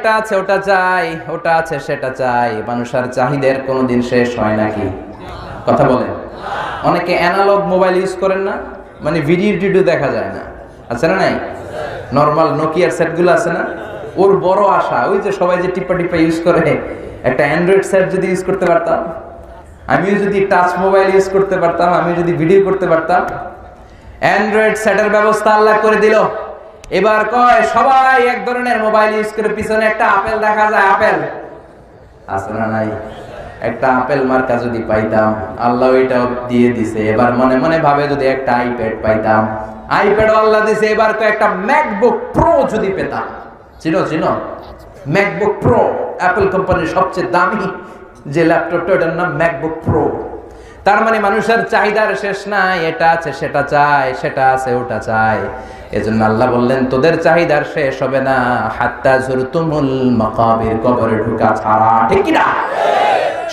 এটা আছে ওটা চাই, ওটা আছে সেটা চাই। মানুষের চাহিদার কোনোদিন শেষ হয় নাকি? কথা বলেন। অনেকে অ্যানালগ মোবাইল ইউজ করেন না, মানে ভিডিও টিডিও দেখা যায় না, আছে না নাই? নর্মাল নোকিয়ার সেটগুলো আছে না, ওর বড় আশা ওই যে সবাই যে টিপা টিপা ইউজ করে, একটা অ্যান্ড্রয়েড সেট যদি ইউজ করতে পারতাম, আমিও যদি টাচ মোবাইল ইউজ করতে পারতাম, আমি যদি ভিডিও করতে পারতাম। অ্যান্ড্রয়েড সেটের ব্যবস্থা আল্লাহ করে দিল। এবার কয় সবাই এক ধরনের মোবাইল ইউজ করে, পিছনে একটা আপেল দেখা যায়, আপেল আছে না নাই? একটা আপেল মার্কা যদি পাইতাম, আল্লাহ ওইটাও দিয়ে দিছে। এবার মনে মনে ভাবে যদি একটা আইপ্যাড পাইতাম, আইপ্যাডও আল্লাহ দিছে। এবার তো একটা ম্যাকবুক প্রো যদি পেতাম, চিনো ম্যাকবুক প্রো, অ্যাপল কোম্পানির সবচেয়ে দামি যে ল্যাপটপটা, ওটার নাম ম্যাকবুক প্রো। তার মানে মানুষের চাহিদার শেষ নাই, এটা আছে সেটা চাই, সেটা আছে ওটা চাই। এজন্য আল্লাহ বললেন তোদের চাহিদার শেষ হবে না হাত্তা যুরতুমুল মাকাবির, কবরে ঢোকা ছাড়া। ঠিক কি না?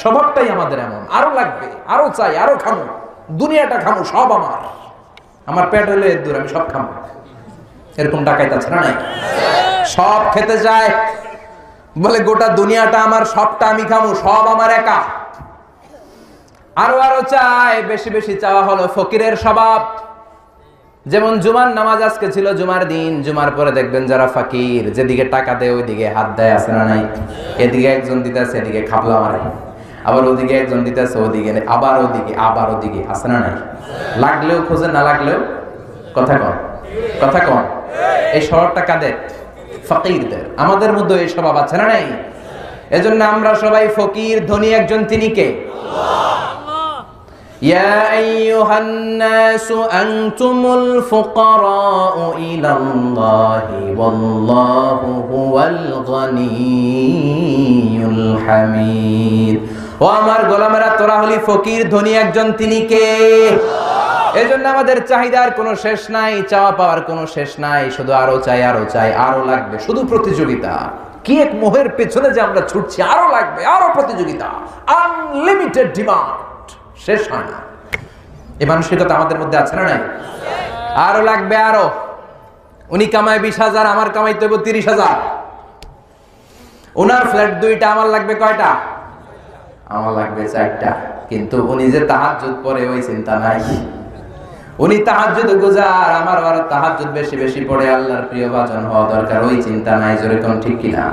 স্বভাবটাই আমাদের এমন, আরো লাগবে, আরো চাই, আরো খামো, দুনিয়াটা খামো, সব আমার পেট হলে এর দূর, আমি সব খামো। এরকম ডাকাইত আছে না নাই? সব খেতে চায়, বলে গোটা দুনিয়াটা আমার, সবটা আমি খামো, সব আমার একা। আরো আরো চায়, বেশি বেশি চাওয়া হলো ফকিরের স্বভাব। যেমন জুমার নামাজ আজকে ছিল জুমার দিন, জুমার পরে দেখবেন যারা ফাকির, যেদিকে টাকা দেয় ওইদিকে হাত দেয়, আছে না নাই? এদিকে একজন দিতেছে, এদিকে খাবলা মারে, আবার ওদিকে একজন দিতেছে, ওদিকে আবার ওদিকে, আবার ওদিকে, আছে না নাই? লাগলেও খোঁজে, না লাগলেও কথা কন। এই স্বভাবটা কাদের? ফকিরদের। আমাদের মধ্যে এই স্বভাব আছে না নাই? এজন্য আমরা সবাই ফকির। ধনী একজন, তিনি কে? ইয়া আইয়ুহান নাসু আনতুমুল ফুকারাউ ইলাল্লাহি ওয়াল্লাহু হুয়াল গনিয়ুল হামিদ। ও আমার গোলামেরা, তোরা হলি ফকির, ধনী একজন, তিনি কে? এজন্য আমাদের চাহিদার কোনো শেষ নাই, চাওয়া পাওয়ার কোনো শেষ নাই, শুধু আরো চাই, আরো চাই, আরো লাগবে, শুধু প্রতিযোগিতা। কি এক মোহের পেছনে যে আমরা ছুটছি, আরো লাগবে, আরো প্রতিযোগিতা, আনলিমিটেড ডিমান্ড, শেষ হয় না। এই মানসিকতা আমাদের মধ্যে আছে না নাই? আরো লাগবে, আরো। উনি কামায় 20,000, আমার কামাইতে হবে 30,000। ওনার ফ্ল্যাট 2টা, আমার লাগবে কয়টা? আমার লাগবে 4টা। কিন্তু উনি যে তাহাজ্জুদ পড়ে ওই চিন্তা নাই। উনি তাহাজ্জুদ গুজার, আমার আরো তাহাজ্জুদ বেশি বেশি পড়ে, আল্লাহর প্রিয় ভাজন হওয়া দরকার, ওই চিন্তা নাই। জোরে কোন ঠিক কিনা?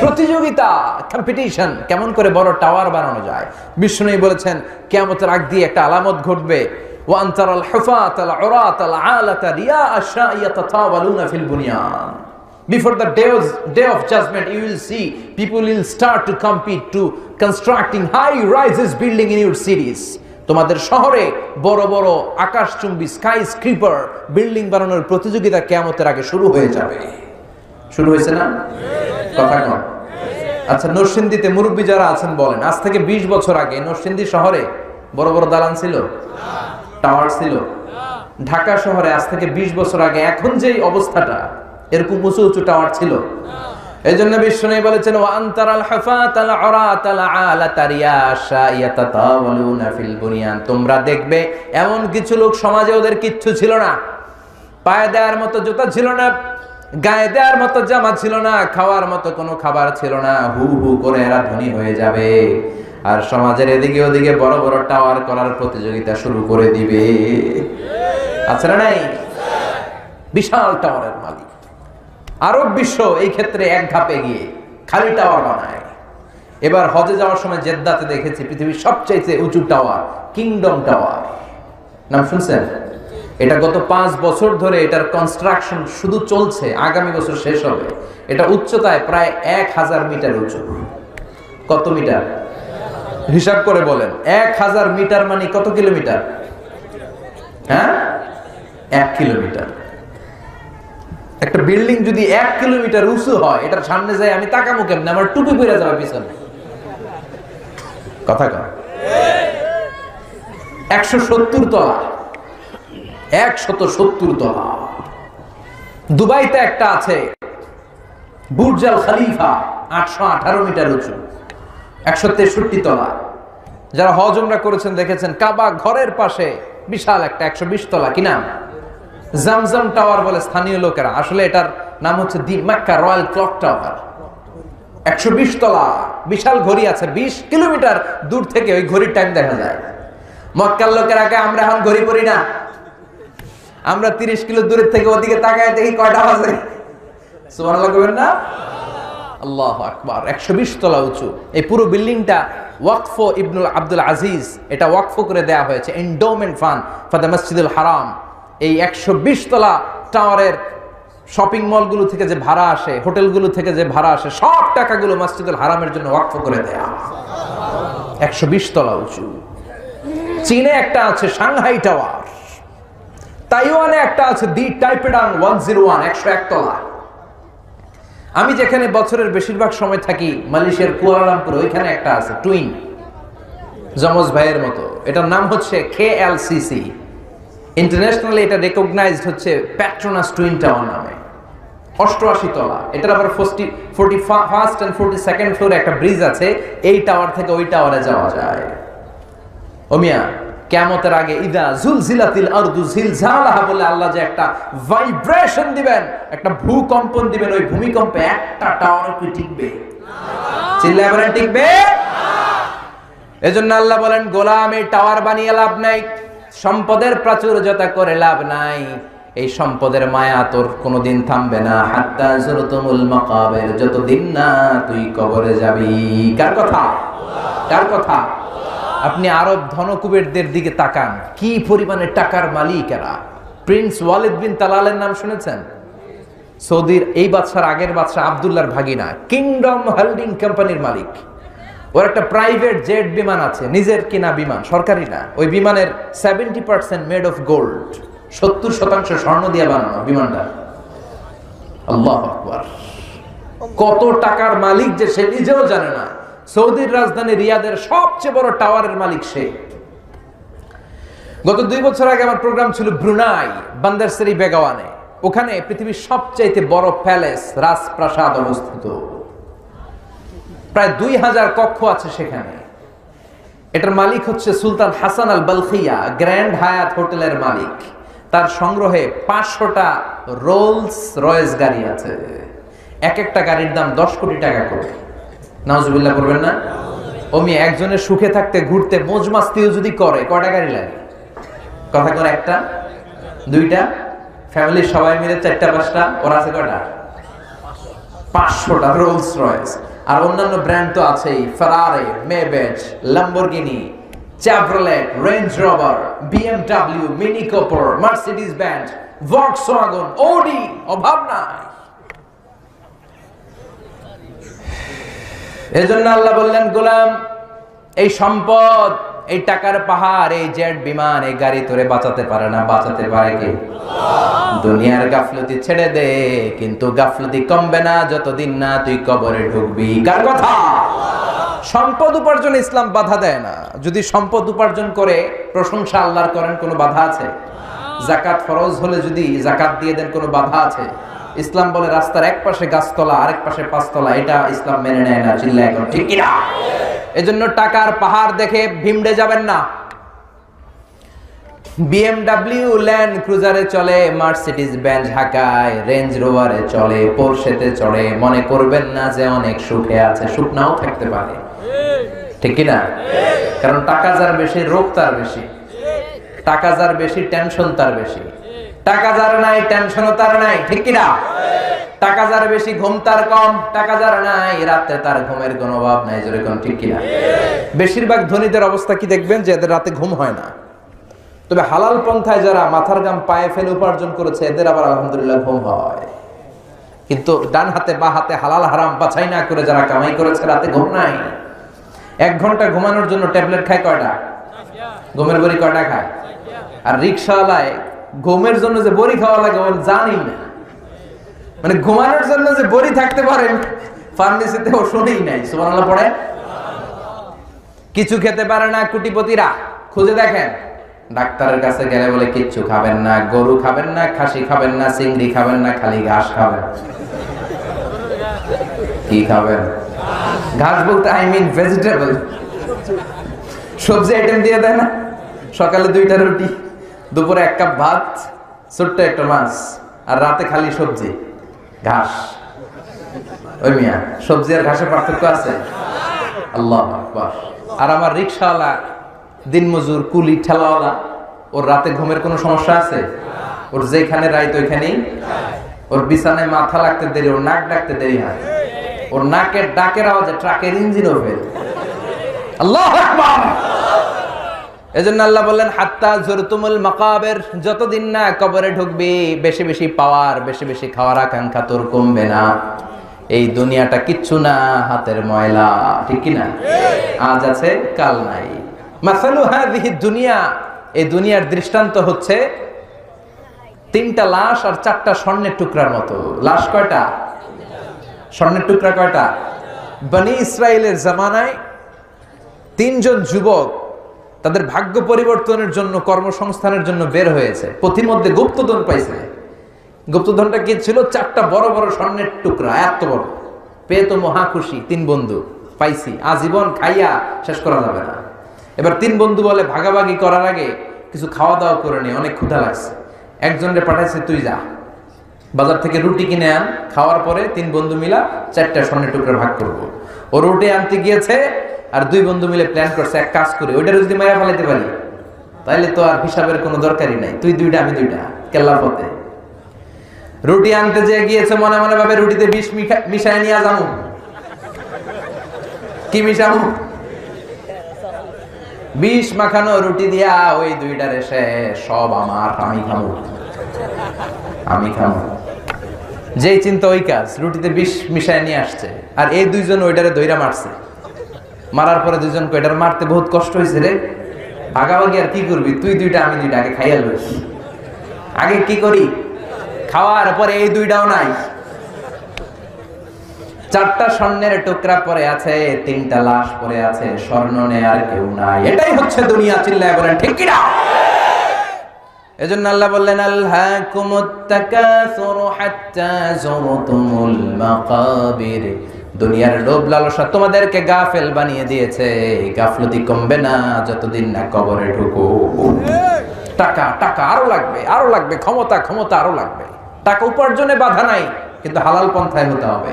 প্রতিযোগিতা, কম্পিটিশন, কেমন করে বড় টাওয়ার বানানো যায়। বিষ্ণু বলেছেন কিয়ামতের আগ দিয়ে একটা আলামত ঘটবে, ওয়া আনতারাল হুফাতাল উরাতাল আলাতা রিয়া আশা ইয়াতাতাওয়ালুনা feel বুনিয়ান। Before the day of judgment, you will see people will start to compete to constructing high rises building in your cities. তোমাদের শহরে বড় বড় আকাশচুম্বী স্কাই স্ক্রিপার বিল্ডিং বানানোর প্রতিযোগিতা কিয়ামতের আগে শুরু হয়ে যাবে। শুরু হয়েছে না? কথা কন। আচ্ছা, নরসিংদীতে মুরব্বী যারা আছেন বলেন, আজ থেকে 20 বছর আগে নরসিংদী শহরে বড় বড় দালান ছিল? টাওয়ার ছিল? ঢাকা শহরে আজ থেকে 20 বছর আগে এখন যেই অবস্থাটা, এরকম উঁচু উঁচু টাওয়ার ছিল? এই জন্য বিষ্ণু বলেছেন ওয়া আনতারাল হুফাতাল উরাতাল আলাতা রিয়া আশা ইয়াতাতাওয়ালুনা ফিল বুনিয়ান। তোমরা দেখবে এমন কিছু লোক সমাজে, ওদের কিচ্ছু ছিল না, পায়ে দেওয়ার মতো জুতা ছিল না, গায়ে দেওয়ার মতো জামা ছিল না, খাওয়ার মতো কোনো খাবার ছিল না, হু হু করে এরা ধনী হয়ে যাবে, আর সমাজের এদিকে ওদিকে বড় বড় টাওয়ার করার প্রতিযোগিতা শুরু করে দিবে। আছে না নাই? বিশাল টাওয়ারের মালিক। আরব বিশ্ব এই ক্ষেত্রে এক ধাপে গিয়ে খালি টাওয়ার বানায়। এবার হজে যাওয়ার সময় জেদ্দাতে দেখেছি পৃথিবীর সবচাইতে উঁচু টাওয়ার, কিংডম টাওয়ার, নাম শুনছেন? এটা গত 5 বছর ধরে এটার কনস্ট্রাকশন শুধু চলছে, আগামী বছর শেষ হবে। এটা উচ্চতায় প্রায় 1000 মিটার উঁচু। কত মিটার? হিসাব করে বলেন। 1000 মিটার মানে কত কিলোমিটার? হ্যাঁ, 1 কিলোমিটার। একটা বিল্ডিং যদি 1 কিলোমিটার উঁচু হয়, এটার সামনে যাই আমি তাকামো কেমনে? আমার টুপি পরে যাবে পিছনে। কথা কয় 170 তলা, 170 তলা। দুবাইতে একটা আছে বুর্জ আল খলিফা, 818 মিটার উঁচু, 163 তলা। যারা হজ উমরা করেছেন দেখেছেন, কাবা ঘরের পাশে বিশাল একটা 120 তলা, কি নাম? জামজাম টাওয়ার বলে স্থানীয় লোকেরা। আসলে এটার নাম হচ্ছে দি মক্কা রয়্যাল ক্লক টাওয়ার। 120 তলা বিশাল ঘড়ি আছে, 20 কিলোমিটার দূর থেকে ওই ঘড়ির টাইম দেখা যায়। মক্কার লোকের আগে আমরা এখন ঘড়ি পড়ি না, আমরা 30 কিলো দূরের থেকে ওদিকে তাকায় দেখি কয়টা বাজে। সুবহানাল্লাহ কইবেন না? আল্লাহু আকবার। 120 তলা উঁচু এই পুরো বিল্ডিংটা ওয়াকফ ইবনুল আব্দুল আজিজ, এটা ওয়াকফ করে দেয়া হয়েছে, এন্ডোমেন্ট ফান্ড ফর দ্য মসজিদুল হারাম। এই 120 তলা টাওয়ারের শপিং মলগুলো থেকে যে ভাড়া আসে, হোটেলগুলো থেকে যে ভাড়া আসে, সব টাকাগুলো মসজিদুল হারামের জন্য ওয়াকফ করে দেয়া। 120 তলা উঁচু। চীনে একটা আছে সাংহাই টাওয়ার, তাইওয়ানে একটা আছে দি টাইপেডাং 101, 101 তলা। আমি যেখানে বছরের বেশিরভাগ সময় থাকি মালয়েশিয়ার কুয়ালালামপুর, ওইখানে একটা আছে টুইন, যমজ ভাইয়ের মতো। এটার নাম হচ্ছে KLCC, ইন্টারন্যাশনালি এটা রেকগনাইজড হচ্ছে পেট্রোনাস টুইন টাওয়ার নামে। 88 তলা। এটার আবার 41st and 42nd ফ্লোরে একটা ব্রিজ আছে, এই টাওয়ার থেকে ওই টাওয়ারে যাওয়া যায়। ও মিয়া, কিয়ামতের আগে ইদা জুলজিলাতিল আরদু জিলজালাহা বলে আল্লাহ যে একটা ভাইব্রেশন দিবেন, একটা ভূকম্পন দিবেন, ওই ভূমিকম্পে একটা টাওয়ার কি টিকবে? চিল্লায় বলেন টিকবে? এজন্য আল্লাহ বলেন, গোলাম এই টাওয়ার বানিয়ে লাভ নাই, সম্পদের প্রাচুর্যতা করে লাভ নাই, এই সম্পদের মায়া তোর কোনোদিন থামবে না। হাত্তা যুরতুমুল মাকাবির, যতদিন না তুই কবরে যাবি। কার কথা? কার কথা? আপনি আরব ধনকুবেরদের দিকে তাকান, কি পরিমাণে টাকার মালিক এরা। প্রিন্স ওয়ালিদ বিন তালালের নাম শুনেছেন? সৌদির এই বাদশার আগের বাদশা আব্দুল্লাহর ভাগিনা, কিংডম হোল্ডিং কোম্পানির মালিক। ওর একটা প্রাইভেট জেট বিমান আছে, নিজের কিনা বিমান, সরকারি না। ওই বিমানের 70% মেড অফ গোল্ড, 70% স্বর্ণ দিয়ে বানানো বিমানটা। আল্লাহু আকবার। কত টাকার মালিক যে সে নিজেও জানে না। সৌদির রাজধানী রিয়াদের সবচেয়ে বড় টাওয়ারের মালিক সে। গত 2 বছর আগে আমার প্রোগ্রাম ছিল ব্রুনাই, বান্দার সেরি বেগাওয়ানে। ওখানে পৃথিবীর সবচাইতে বড় প্যালেস, রাজপ্রাসাদ অবস্থিত। প্রায় 2000 কক্ষ আছে সেখানে। এটার মালিক হচ্ছে সুলতান হাসান আল বালখিয়া, গ্র্যান্ড হায়াত হোটেলের মালিক। তার সংগ্রহে 500টা রোলস রয়েস গাড়ি আছে। এক একটা গাড়ির দাম 10 কোটি টাকা করে। নাউজুবিল্লাহ করবেন না? ওমি একজনের সুখে থাকতে ঘুরতে মজমাস্তিও যদি করে, কয়টা গাড়ি লাগে? কথা করে একটা, দুইটা, ফ্যামিলির সবাই মিলে 4টা 5টা, ওর আছে কয়টা? 500টা রোলস রয়েস। আর অন্যান্য ব্র্যান্ড তো আছেই, Ferrari, Maybach, Lamborghini, Chevrolet, Range Rover, BMW, Mini Cooper, Mercedes Benz, Volkswagen, Audi, অভাব নাই। এজন্য আল্লাহ বললেন, গোলাম এই সম্পদ, এই টাকার পাহাড়, এই জেট বিমান, এই গাড়ি তোরে বাঁচাতে পারে না। বাঁচাতে পারে কে? দুনিয়ার গাফলতি ছেড়ে দে, কিন্তু গাফলতি কমবে না যতদিন না তুই কবরে ঢুকবি। কার কথা? সম্পদ উপার্জন ইসলাম বাধা দেয় না। যদি সম্পদ উপার্জন করে প্রশংসা আল্লাহর করেন, কোনো বাধা আছে? যাকাত ফরজ হলে যদি যাকাত দিয়ে দেন, কোনো বাধা আছে? ইসলাম বলে রাস্তার এক পাশে গাছতলা, আরেক পাশে 5 তলা, এটা ইসলাম মেনে নেয় না। চিল্লায় এখন ঠিক কিনা? এজন্য টাকার পাহাড় দেখে ভিমড়ে যাবেন না। BMW ল্যান্ড ক্রুজারে চলে, মার্সিডিজ বেঞ্জ হাকায়, রেঞ্জ রোভারে চলে, পোরশেতে চড়ে, মনে করবেন না যে অনেক সুখে আছে। সুখ নাও থাকতে পারে, ঠিক কিনা? কারণ টাকা যার বেশি, রোগ তার বেশি। টাকা যার বেশি, টেনশন তার বেশি। টাকা যার নাই, টেনশনও তার নাই, ঠিক কিনা? টাকা যার বেশি, ঘুম তার কম। টাকা যার নাই, রাতে তার ঘুমের কোনো অভাব নাই। যেরকম, ঠিক কিনা? বেশিরভাগ ধনীদের অবস্থা কি দেখবেন, যে এদের রাতে ঘুম হয় না। তবে হালাল পন্থায় যারা মাথার ঘাম পায়ে ফেলে উপার্জন করেছে, এদের আবার আলহামদুলিল্লাহ ঘুম হয়। কিন্তু ডান হাতে বা হাতে হালাল হারাম বাছাই না করে যারা কামাই করেছে, রাতে ঘুম নাই। 1 ঘন্টা ঘুমানোর জন্য ট্যাবলেট খায় কয়টা? ঘুমের বড়ি কয়টা খায়? আর রিক্সাওয়ালায় ঘুমের জন্য যে বড়ি খাওয়া লাগে জানি না। মানে ঘুমানোর জন্য যে বড়ি থাকতে পারেন, ফার্মেসিতে ও শুনেই নাই। সুবহানাল্লাহ পড়ে। কিছু খেতে পারে না কোটিপতিরা, খুঁজে দেখেন। ডাক্তারের কাছে গেলে বলে কিচ্ছু খাবেন না, গরু খাবেন না, খাসি খাবেন না, চিংড়ি খাবেন না, খালি ঘাস খাবেন। কি খাবেন? ঘাস বলতে আই মিন ভেজিটেবল। সবজি আইটেম দিয়ে দেয় না? সকালে 2টা রুটি, দুপুরে 1 কাপ ভাত, ছোট্ট একটা মাছ, আর রাতে খালি সবজি, ঘাস। ওই মিয়া সবজি আর ঘাসের পার্থক্য আছে? আল্লাহু আকবার। আর আমার রিকশাওয়ালা, দিনমজুর, কুলি, ঠেলাওয়ালা, ওর রাতে ঘুমের কোনো সমস্যা আছে? ওর যেখানে রাইত ওইখানেই, ওর বিছানায় মাথা লাগতে দেরি, ওর নাক ডাকতে দেরি হয়, ওর নাকের ডাকের আওয়াজে ট্রাকের ইঞ্জিনও ফেল। আল্লাহু আকবার। এজন্য আল্লাহ বললেন হাত্তা যুরতুমুল মাকাবির, যতদিন না কবরে ঢুকবি বেশি বেশি পাওয়ার, বেশি বেশি খাওয়ার আকাঙ্ক্ষা তোর কমবে না। এই দুনিয়াটা কিচ্ছু না, হাতের ময়লা, ঠিক কি না? আজ আছে কাল নাই। মাসালু হাযিহি দুনিয়া, এই দুনিয়ার দৃষ্টান্ত হচ্ছে 3টা লাশ আর 4টা স্বর্ণের টুকরার মতো। লাশ কয়টা? স্বর্ণের টুকরা কয়টা? বনি ইসরাইলের জামানায় 3 জন যুবক তাদের ভাগ্য পরিবর্তনের জন্য, কর্মসংস্থানের জন্য বের হয়েছে। পথির মধ্যে গুপ্তধন পাইছে। গুপ্তধনটা কি ছিল? 4টা বড় বড় স্বর্ণের টুকরা, এত বড়। পেয়ে তো মহা খুশি, 3 বন্ধু পাইছি, আজীবন খাইয়া শেষ করা যাবে না। এবার 3 বন্ধু বলে ভাগাভাগি করার আগে কিছু খাওয়া দাওয়া করে নি, অনেক ক্ষুধা লাগছে। একজনরে পাঠাইছে, তুই যা বাজার থেকে রুটি কিনে আন, খাওয়ার পরে 3 বন্ধু মিলা 4টা স্বর্ণের টুকরা ভাগ করবো। ও রুটি আনতে গিয়েছে, আর 2 বন্ধু মিলে প্ল্যান করছে, এক কাজ করে ওইটা যদি মায়া ফেলাইতে পারি তাহলে তো আর হিসাবের কোনো দরকারই নাই, তুই 2টা আমি 2টা, কেল্লার পথে। রুটি আনতে যে গিয়েছে, মনে মনে ভাবে রুটিতে বিষ মিশায় নিয়ে যাবো। কি মিশাবো? বিষ মাখানো রুটি দিয়া ওই 2টার এসে সব আমার, আমি খাবো, আমি খাবো। যেই চিন্তা ওই কাজ, রুটিতে বিষ মিশায় নিয়ে আসছে। আর এই 2 জন ওইটারে দইরা মারছে। মারার পরে 2 জনকে এটার মারতে বহুত কষ্ট হয়েছে রে। ভাগাভাগি আর কি করবি, তুই 2টা আমি 2টা, আগে খাইয়া লইস। আগে কি করি, খাওয়ার পরে এই 2টাও নাই। 4টা স্বর্ণের টুকরা পরে আছে, 3টা লাশ পরে আছে, স্বর্ণ নেই আর কেউ নাই। এটাই হচ্ছে দুনিয়া। চিল্লায় বলেন ঠিক কি না? এজন্য আল্লাহ বললেন আলহাকুমুত তাকাসুর হাত্তা যুরতুমুল মাকাবির। দুনিয়ার লোভ লালসা তোমাদেরকে গাফেল বানিয়ে দিয়েছে। গাফলতি কমবে না যতদিন না কবরে ঢুকো। টাকা টাকা আরো লাগবে, আরো লাগবে, ক্ষমতা ক্ষমতা আরো লাগবে। টাকা উপার্জনে বাধা নাই, কিন্তু হালাল পন্থায় হতে হবে।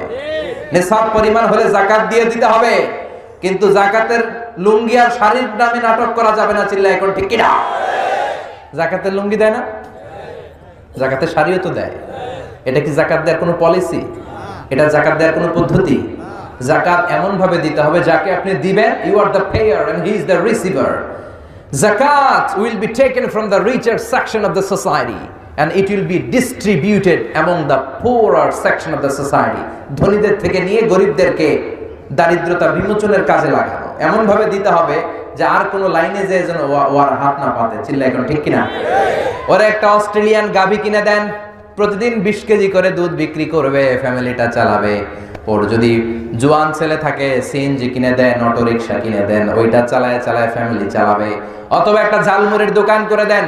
নিসাব পরিমাণ হলে যাকাত দিয়ে দিতে হবে, কিন্তু যাকাতের লুঙ্গি আর শাড়ির নামে নাটক করা যাবে না। চিল্লা এখন ঠিক কিনা? যাকাতের লুঙ্গি দেয় না, যাকাতের শাড়িও তো দেয়। এটা কি যাকাত দেওয়ার কোনো পলিসি? এটা যাকাত দেওয়ার কোনো পদ্ধতি? যাকাত এমন ভাবে দিতে হবে যাকে আপনি দিবেন, you are the payer and he is the receiver. Zakat will be taken from the richer section of the society and it will be distributed among the poorer section of the society. ধনীদের থেকে নিয়ে গরিবদেরকে দারিদ্রতা বিমোচনের কাজে লাগানো। এমন ভাবে দিতে হবে যে আর কোনো লাইনে যে যেন ওর হাত না পাতে। চিল্লা এখন ঠিক কিনা? ওরা একটা অস্ট্রেলিয়ান গাভী কিনে দেন, প্রতিদিন 20 কেজি করে দুধ বিক্রি করবে, ফ্যামিলিটা চালাবে। ওর যদি জোয়ান ছেলে থাকে, সিএনজি কিনে দেন, অটো রিক্সা কিনে দেন, ওইটা চালায় চালায় ফ্যামিলি চালাবে। অথবা একটা ঝালমুড়ির দোকান করে দেন,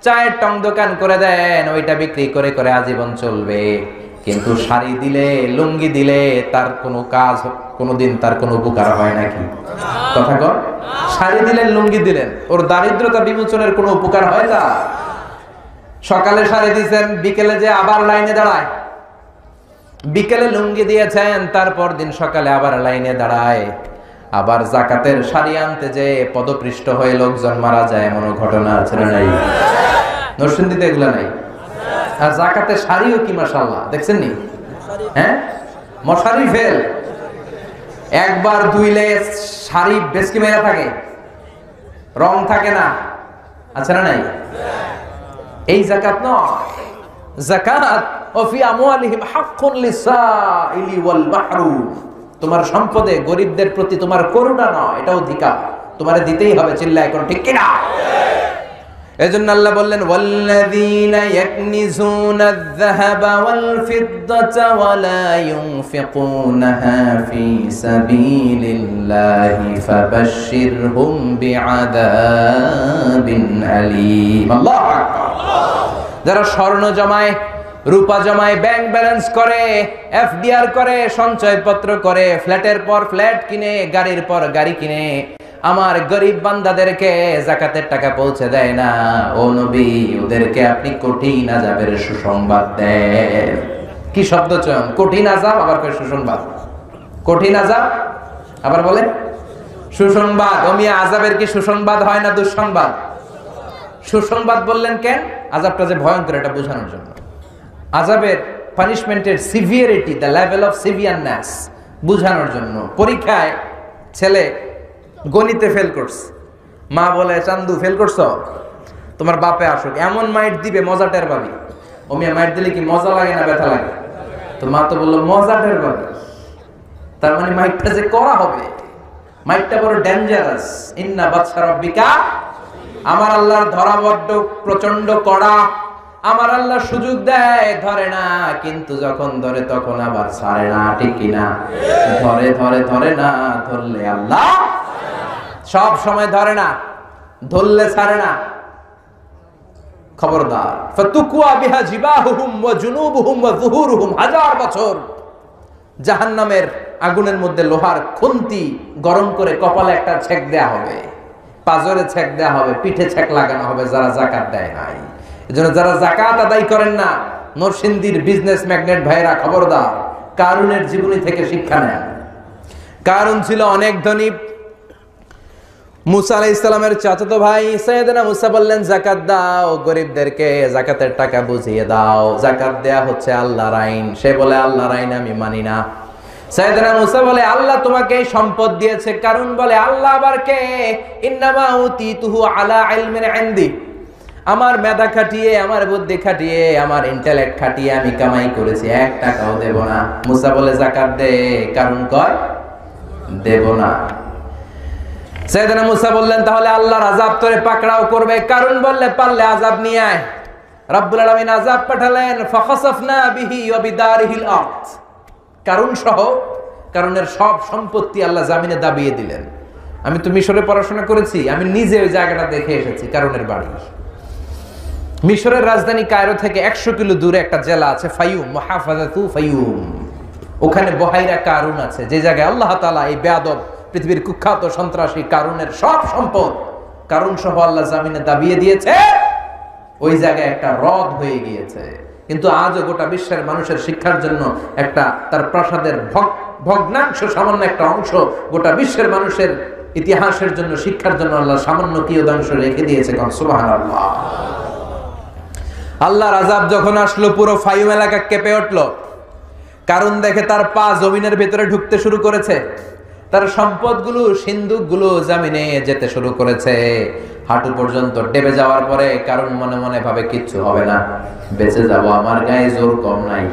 চায়ের টং দোকান করে দেন, ওইটা বিক্রি করে করে আজীবন চলবে। কিন্তু শাড়ি দিলে, লুঙ্গি দিলে তার কোনো কাজ, কোনোদিন তার কোনো উপকার হয় নাকি? কথা কর। শাড়ি দিলেন, লুঙ্গি দিলেন, ওর দারিদ্রতা বিমোচনের কোনো উপকার হয় না। সকালে শাড়ি দিয়েছেন, বিকেলে যে আবার লাইনে দাঁড়ায়। বিকেলে লুঙ্গি দিয়েছেন, তারপর দিন সকালে আবার লাইনে দাঁড়ায়। আবার যাকাতের শাড়ি আনতে যে পদপৃষ্ঠ হয়ে লোকজন মারা যায়, এমন ঘটনা আছে না নাই? নরসিংদীতে এগুলা নাই। আর যাকাতের শাড়িও কি মাশাআল্লাহ, দেখছেন নি? হ্যাঁ, মশারি ফেল। একবার ধুইলে শাড়ি বেশকি মেরা থাকে, রং থাকে না, আছে না নাই? এই যাকাত নয়। যাকাত ওফি আমওয়ালিহিম হাক্কুন লিসাইলি ওয়াল মাহরুম। তোমার সম্পদে গরিবদের প্রতি তোমার করুণা নয়, এটা অধিকার, তোমারে দিতেই হবে। চিল্লা এখন ঠিক কি না? এজন্য আল্লাহ বললেন ওয়াল্লাযীনা ইয়াকনিজুনা আয-যাহাবা ওয়াল ফিদ্দাতা ওয়া লা ইউনফিকুনাহা ফী সাবিলিল্লাহি ফাবাশশিরহুম বিআযাবিন আলীম। আল্লাহু আকবার। যারা স্বর্ণ জমায়, রূপা জমায়, ব্যাংক ব্যালেন্স করে, এফডিআর করে, সঞ্চয়পত্র করে, ফ্ল্যাটের পর ফ্ল্যাট কিনে, গাড়ির পর গাড়ি কিনে, আমার গরিব বান্দাদেরকে যাকাতের টাকা পৌঁছে দেয় না, ও নবী ওদেরকে আপনি কঠিন আযাবের সুসংবাদ দেন। কি শব্দ চয়ন, কঠিন আযাব আবার কয় সুসংবাদ, কঠিন আযাব আবার বলে সুসংবাদ। ওমিয়া আযাবের কি সুসংবাদ হয় না দুঃসংবাদ? সুসংবাদ বললেন কেন? আযাবটা যে ভয়ঙ্কর এটা বোঝানোর জন্য। আযাবের পানিশমেন্টের সিভিয়ারিটি, দ্য লেভেল অফ সিভিয়ারনেস বোঝানোর জন্য। পরীক্ষায় ছেলে গণিতে ফেল করছে, মা বলে চান্দু ফেল করছো, তোমার বাপে আসুক, এমন মাইট দিবে মজা টের পাবি। ওমিয়া মাইট দিলে কি মজা লাগে না ব্যথা লাগে? তো মা তো বললো মজা টের পাবি, তার মানে মাইটটা যে করা হবে, মাইটটা বড় ডেঞ্জারাস। ইন্না বাদশা রাব্বিকা, আমার আল্লাহর ধরা বড্ড প্রচন্ড কড়া। আমার আল্লাহ সুযোগ দেয় ধরে না, কিন্তু যখন ধরে তখন আবার ছাড়ে না, ঠিক কিনা? ধরে ধরে ধরে না, ধরলে আল্লাহ সব সময় ধরে না, ধরলে ছাড়ে না। খবরদার, ফাতুকুয়া বিহা জিবাহুম ওয়া জুনুবুহুম ওয়া যুহুরুহুম, হাজার বছর জাহান্নামের আগুনের মধ্যে লোহার খুন্তি গরম করে কপালে একটা ছেক দেয়া হবে, পাজরে ছেক দেয়া হবে, পিঠে ছেক লাগানো হবে যারা যাকাত দেয় নাই। এজন্য যারা যাকাত আদায় করেন না, নরসিংদীর বিজনেস ম্যাগনেট ভাইরা খবরদার, কারুনের জীবনী থেকে শিক্ষা নেন। কারুন ছিল অনেক ধনী। মুসা আলাইহিস সালামের চাচাতো ভাই সাইয়েদনা মুসা বললেন যাকাত দাও, গরিবদেরকে যাকাতের টাকা বুঝিয়ে দাও, যাকাত দেয়া হচ্ছে আল্লাহর আইন। সে বলে আল্লাহর আইন আমি মানি না। সাইয়েদনা মুসা বলে আল্লাহ তোমাকে এই সম্পদ দিয়েছে। কারণ বলে আল্লাহ আবার কে? ইন্নামা উতিতুহু আলা ইলমিন ইনদি, আমার মেধা খাটিয়ে, আমার বুদ্ধি খাটিয়ে, আমার ইন্টেলেক্ট খাটিয়ে আমি কামাই করেছি, 1 টাকাও দেব না। মুসা বলে যাকাত দে। কারণ কয় দেব না। সাইয়েদনা মুসা বললেন তাহলে আল্লাহর আযাব তোরে পাকড়াও করবে। কারণ বললে পারলে আযাব নিয়ে আয়। রব্বুল আলামিন আযাব পাঠালেন, ফাখাসাফনা বিহি ওয়া বিদারিহিল আরদ। কারণ সহ কারণের সব সম্পত্তি আল্লাহ জামিনে দাবিয়ে দিলেন। আমি তো মিশরে পড়াশোনা করেছি, আমি নিজে ওই জায়গাটা দেখে এসেছি, কারণের বাড়ি। মিশরের রাজধানী কায়রো থেকে 100 কিলো দূরে একটা জেলা আছে ফাইয়ুম, মুহাফাজাতু ফাইয়ুম। ওখানে বহাইরা কারুন আছে, যে জায়গায় আল্লাহ তাআলা এই বেয়াদব পৃথিবীর কুখ্যাত সন্ত্রাসী কারুনের সব সম্পদ কারণ সহ আল্লাহ জামিনে দাবিয়ে দিয়েছে। ওই জায়গায় একটা হ্রদ হয়ে গিয়েছে। কিন্তু আজও গোটা বিশ্বের মানুষের শিক্ষার জন্য একটা তার প্রাসাদের ভগ্নাংশ, সামান্য একটা অংশ গোটা বিশ্বের মানুষের ইতিহাসের জন্য, শিক্ষার জন্য আল্লাহ সামান্য কিয়দাংশ রেখে দিয়েছে। সুবহানাল্লাহ। আল্লাহর আযাব যখন আসলো পুরো ফাইয়ুম এলাকা কেঁপে উঠলো। কারণ দেখে তার পা জমিনের ভেতরে ঢুকতে শুরু করেছে, তার সম্পদগুলো, সিন্ধুকগুলো জামিনে যেতে শুরু করেছে। হাঁটু পর্যন্ত ডেবে যাওয়ার পরে কারণ মনে মনে ভাবে কিচ্ছু হবে না, বেঁচে যাব, আমার গায়ে জোর কম নাই।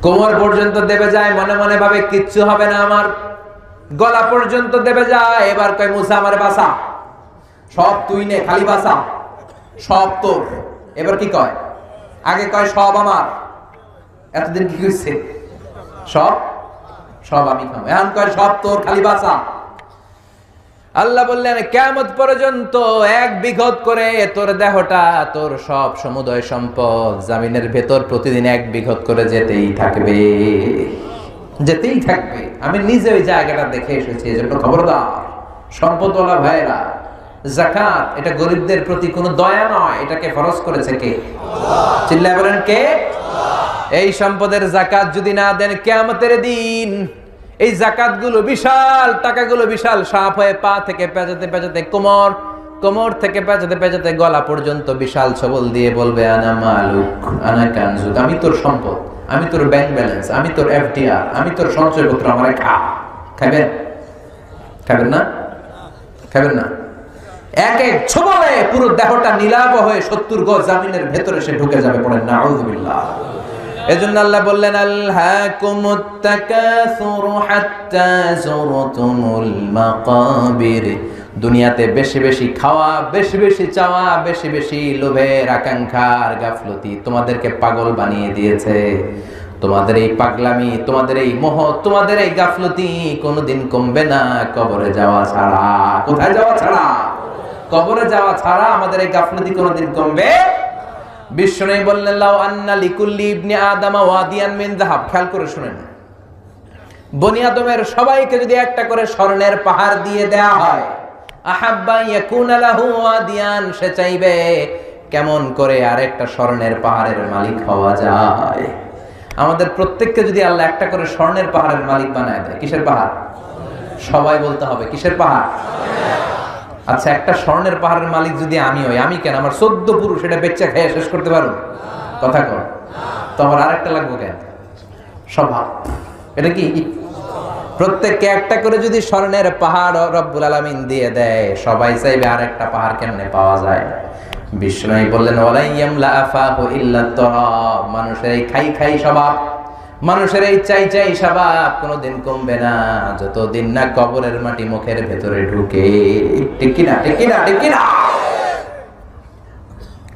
কোমর পর্যন্ত দেবে যায়, মনে মনে ভাবে কিচ্ছু হবে না, আমার গলা পর্যন্ত দেবে যায়। এবার কয় মুসা আমারে বাঁচা, সব তুই নে, খালি বাঁচা, সব তোর। এবার কি কয়? আগে কয় সব আমার, এতদিন কি কইছে? সব সব আমি খাবো। এখন কয় সব তোর, খালি বাঁচা। আল্লাহ বললেন কিয়ামত পর্যন্ত 1 বিঘত করে তোর দেহটা, তোর সব সমুদয় সম্পদ জামিনের ভেতর প্রতিদিন 1 বিঘত করে যেতেই থাকবে, যেতেই থাকবে। আমি নিজে ওই জায়গাটা দেখে এসেছি। এজন্য খবরদার সম্পদওয়ালা ভাইরা, যাকাত এটা গরিবদের প্রতি কোনো দয়া নয়, এটাকে ফরজ করেছে কে? আল্লাহ। চিল্লায় বলেন কে? আল্লাহ। এই সম্পদের যাকাত যদি না দেন, কিয়ামতের দিন এই যাকাতগুলো, বিশাল টাকাগুলো বিশাল সাপ হয়ে পা থেকে পেঁচাতে পেঁচাতে কোমর থেকে পেঁচাতে পেঁচাতে গলা পর্যন্ত বিশাল ছবল দিয়ে বলবে আনা মালুক আনা কানজুক, আমি তোর সম্পদ, আমি তোর ব্যাংক ব্যালেন্স, আমি তোর এফডিআর, আমি তোর সঞ্চয়পত্র, আমারে খা। খাবেন? খাবেন না? খাবেন না? এক ছবলে পুরো দেহটা নীলাভ হয়ে 70 গজ জামিনের ভেতরে সে ঢুকে যাবে। পড়েন নাউযুবিল্লাহ। এজন্য আল্লাহ বললেন আলহাকুমুত তাকাসুর হাত্তা যুরতুমুল মাকাবির। দুনিয়াতে বেশি বেশি খাওয়া, বেশি বেশি চাওয়া, বেশি বেশি লোভের আকাঙ্ক্ষার গাফলতি তোমাদেরকে পাগল বানিয়ে দিয়েছে। তোমাদের এই পাগলামি, তোমাদের এই মোহ, তোমাদের এই গাফলতি কোনোদিন কমবে না কবরে যাওয়া ছাড়া। কোথায় যাওয়া ছাড়া? কবরে যাওয়া ছাড়া আমাদের এই গাফলতি কোনোদিন কমবে। বিশ্বনবী বললেন লাউ আন্না লিকুল্লি ইবনি আদম ওয়াদিয়ান মিন যাহাব। খেয়াল করে শুনেন, বনি আদমের সবাইকে যদি একটা করে স্বর্ণের পাহাড় দিয়ে দেয়া হয়, আহাব্বা ইয়াকুনা লাহু ওয়াদিয়ান, সে চাইবে কেমন করে আরেকটা স্বর্ণের পাহাড়ের মালিক হওয়া যায়। আমাদের প্রত্যেককে যদি আল্লাহ একটা করে স্বর্ণের পাহাড়ের মালিক বানায় দেয়, কিসের পাহাড়? সবাই বলতে হবে কিসের পাহাড়? আচ্ছা, একটা স্বর্ণের পাহাড়ের মালিক যদি আমি হই, আমি কেন আমার 14 পুরুষ এটা বেচা খেয়ে শেষ করতে পারবো? কথা কর। তো আমার আরেকটা লাগবে কেন? স্বভাব। এটা কি? প্রত্যেককে একটা করে যদি স্বর্ণের পাহাড় রব্বুল আলামিন দিয়ে দেয়, সবাই চাইবে আরেকটা পাহাড় কেমনে পাওয়া যায়। বিষ্ণু বললেন ওয়ালাইয়ামলা আফাহু ইল্লা তুরাব, মানুষের এই খাই খাই স্বভাব, মানুষের এই চাই চাই স্বভাব কোনোদিন কমবে না যতদিন না কবরের মাটি মুখের ভেতরে ঢুকে। ঠিক কি না? ঠিক কি না? ঠিক কি না?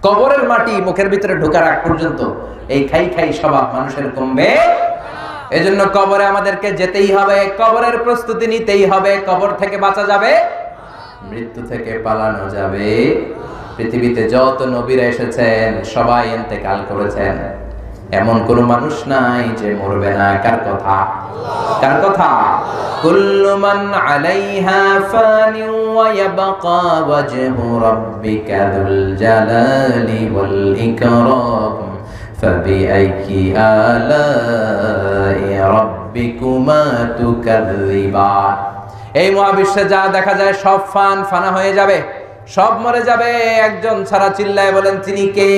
কবরের মাটি মুখের ভিতরে ঢোকার আগ পর্যন্ত এই খাই খাই স্বভাব মানুষের কমবে। এজন্য কবরে আমাদেরকে যেতেই হবে, কবরের প্রস্তুতি নিতেই হবে। কবর থেকে বাঁচা যাবে, মৃত্যু থেকে পালানো যাবে। পৃথিবীতে যত নবীরা এসেছেন সবাই ইন্তেকাল করেছেন, এমন কোন মানুষ নাই যে মরবে না। কার কথা? কার কথা? কুল্লু মান আলাইহা ফানি ওয়া ইয়াবকা ওয়াজহু রাব্বিকা যুল জালালি ওয়াল ইকরাম ফাবিআইয়ি আলাই রাব্বিকুমা তুকাযযিবান। এই মহাবিশ্বে যা দেখা যায় সব ফানা হয়ে যাবে, সব মরে যাবে, একজন ছাড়া চিল্লায় বলেন তিনি কে?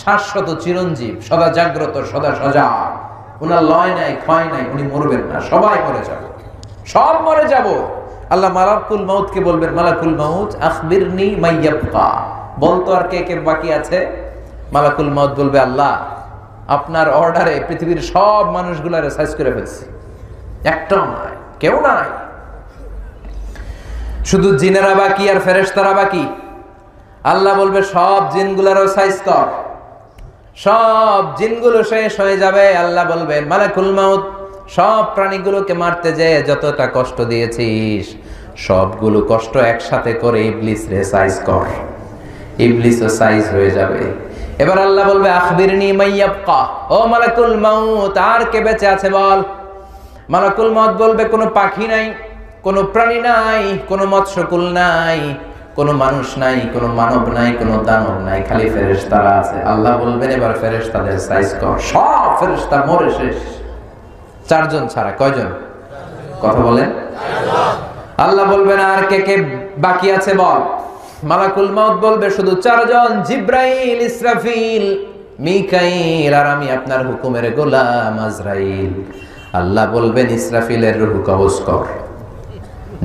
শাশ্বত চিরঞ্জীব, সদা জাগ্রত, সদা সজাগ। উনার লয় নাই, ক্ষয় নাই, উনি মরবেন না। সবাই মরে যাব, সব মরে যাব। আল্লাহ মালাকুল মাউতকে বলবেন, মালাকুল মাউত আখবিরনি মাইয়াবকা, বলতো আর কে কে বাকি আছে। মালাকুল মাউত বলবে, আল্লাহ আপনার অর্ডারে পৃথিবীর সব মানুষগুলারে সাইজ করে ফেলছি, একটাও নাই, কেউ নাই। শুধু জিনেরা বাকি আর ফেরেশতারা বাকি। আল্লাহ বলবে সব জিনগুলারও সাইজ কর, সব জিনগুলো শেষ হয়ে যাবে। আল্লাহ বলবেন, মালাকুল মাউত সব প্রাণীগুলোকে মারতে যেয়ে যতটা কষ্ট দিয়েছিস সবগুলো কষ্ট একসাথে করে ইবলিস রে সাইজ কর। ইবলিসও সাইজ হয়ে যাবে। এবার আল্লাহ বলবে, আখবিরনি মাইয়াবকা, ও মালাকুল মাউত আর কে বেঁচে আছে বল। মালাকুল মাউত বলবে, কোনো পাখি নাই, কোনো প্রাণী নাই, কোনো মৎস্যকুল নাই, কোনো মানুষ নাই, কোনো মানব নাই, কোনো দানব নাই, খালি ফেরেশতারা আছে। আল্লাহ বলবেন, এবার ফেরেশতাদের সাইজ কর। সব ফেরেশতা মরে শেষ, 4 জন ছাড়া। কয়জন? কথা বলেন। আল্লাহ বলবেন, আর কে কে বাকি আছে বল। মালাকুল মাউত বলবে, শুধু 4 জন, জিব্রাইল, ইসরাফিল, মিকাইল আর আমি আপনার হুকুমের গোলাম আজরাইল। আল্লাহ বলবেন, ইসরাফিলের রূহ কবজ কর,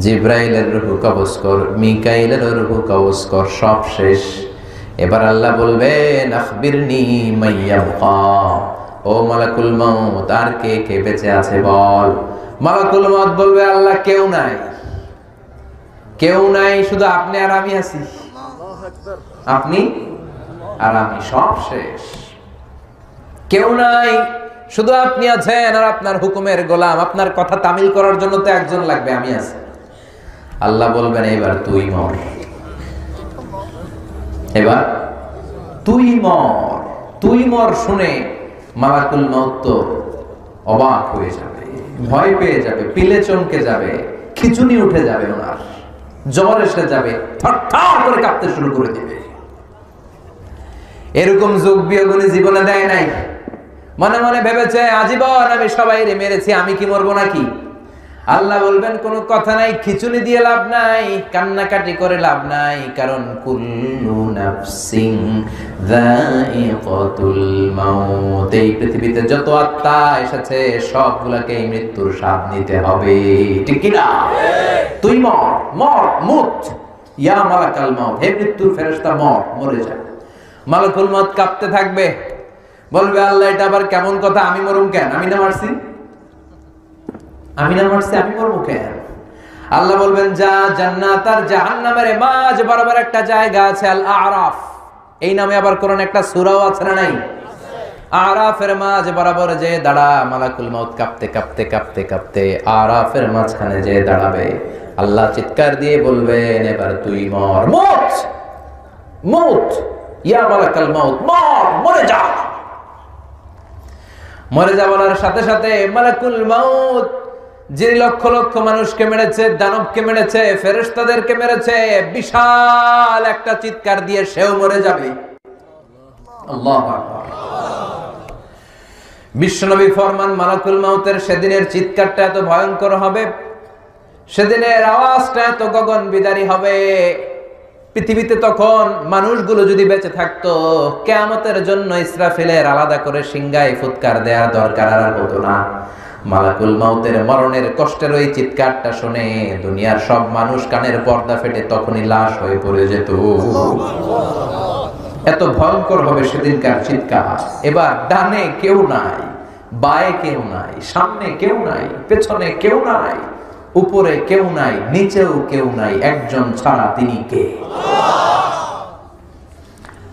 জিব্রাইলের রূহ কবজ কর, মিকাইলের রূহ কবজ কর। সব শেষ। এবার আল্লাহ বলবেন, আখবিরনি মাইয়াবকা, ও মালাকুল মাউত আর কে কে বেঁচে আছে বল। মালাকুল মাউত বলবে, আল্লাহ কেউ নাই, কেউ নাই, শুধু আপনি আর আমি আছি। আপনি আর আমি, সব শেষ। কেউ নাই, শুধু আপনি আছেন আর আপনার হুকুমের গোলাম। আপনার কথা তামিল করার জন্য তো একজন লাগবে, আমি আছি। আল্লাহ বলবেন, এবার তুই মর, এবার তুই মর। তুই মর শুনে মালাকুল মাউত তো অবাক হয়ে যাবে, ভয় পেয়ে যাবে, পিলে চমকে যাবে, খিচুনি উঠে যাবে, ওনার জ্বর এসে যাবে, থরথর করে কাঁপতে শুরু করে দিবে। এরকম যোগ বিয়োগ উনি জীবনে দেয় নাই। মনে মনে ভেবেছে, আজীবন আমি সবাই মেরেছি, আমি কি মরবো নাকি? আল্লাহ বলবেন, কোনো কথা নাই, খিচুনি দিয়ে লাভ নাই, কান্নাকাটি করে লাভ নাই, কারণ কুল্লু নাফসিন যায়িকাতুল মাউত, এই পৃথিবীতে যত আত্মা এসেছে সবগুলাকে মৃত্যুর স্বাদ নিতে হবে। ঠিক কি না? তুই মর, মর, মুত, ইয়া মালাকাল মাউত, হে মৃত্যুর ফেরেশতা মর, মরে যা। মালাকুল মাউত কাঁপতে থাকবে, বলবে, আল্লাহ এটা আবার কেমন কথা, আমি মরুম কেন? আমি না মারছি, আমি না মারছি, আমি মরবো কেন? আল্লাহ বলবেন, যা, জান্নাত আর জাহান্নামের মাঝ বরাবর একটা জায়গা আছে, আল আরাফ। এই নামে আবার কোরআনে একটা সূরাও আছে না নাই? আরাফের মাঝ বরাবর যে দাঁড়া। মালাকুল মাউত কাঁপতে কাঁপতে কাঁপতে কাঁপতে আরাফের মাঝখানে যে দাঁড়াবে। আল্লাহ চিৎকার দিয়ে বলবেন, এবার তুই মর, মুত, মুত, ইয়া মালাকাল মাউত, মর, মরে যা। মরে যাওয়ার সাথে সাথে মালাকুল মাউত যে লক্ষ লক্ষ মানুষকে মেরেছে, দানবকে মেরেছে, ফেরেশতাদেরকে মেরেছে, বিশাল একটা চিৎকার দিয়ে সেও মরে যাবে। আল্লাহু আকবার। বিশ্বনবী ফরমান, মালাকুল মাউতের সেদিনের চিৎকারটা এত ভয়ঙ্কর হবে, সেদিনের আওয়াজটা এত গগন বিদারী হবে, পৃথিবীতে তখন মানুষগুলো যদি বেঁচে থাকতো, কিয়ামতের জন্য ইসরাফিলের আলাদা করে সিংহায় ফুৎকার দেওয়ার দরকার আর হতো না। মালাকুল মাউতের মরণের কষ্টের ওই চিৎকারটা শুনে দুনিয়ার সব মানুষ কানের পর্দা ফেটে তখনই লাশ হয়ে পড়ে যেত। এত ভয়ঙ্কর হবে সেদিনকার চিৎকার। এবার ডানে কেউ নাই, বায়ে কেউ নাই, সামনে কেউ নাই, পেছনে কেউ নাই, উপরে কেউ নাই, নিচেও কেউ নাই, একজন ছাড়া তিনি কে?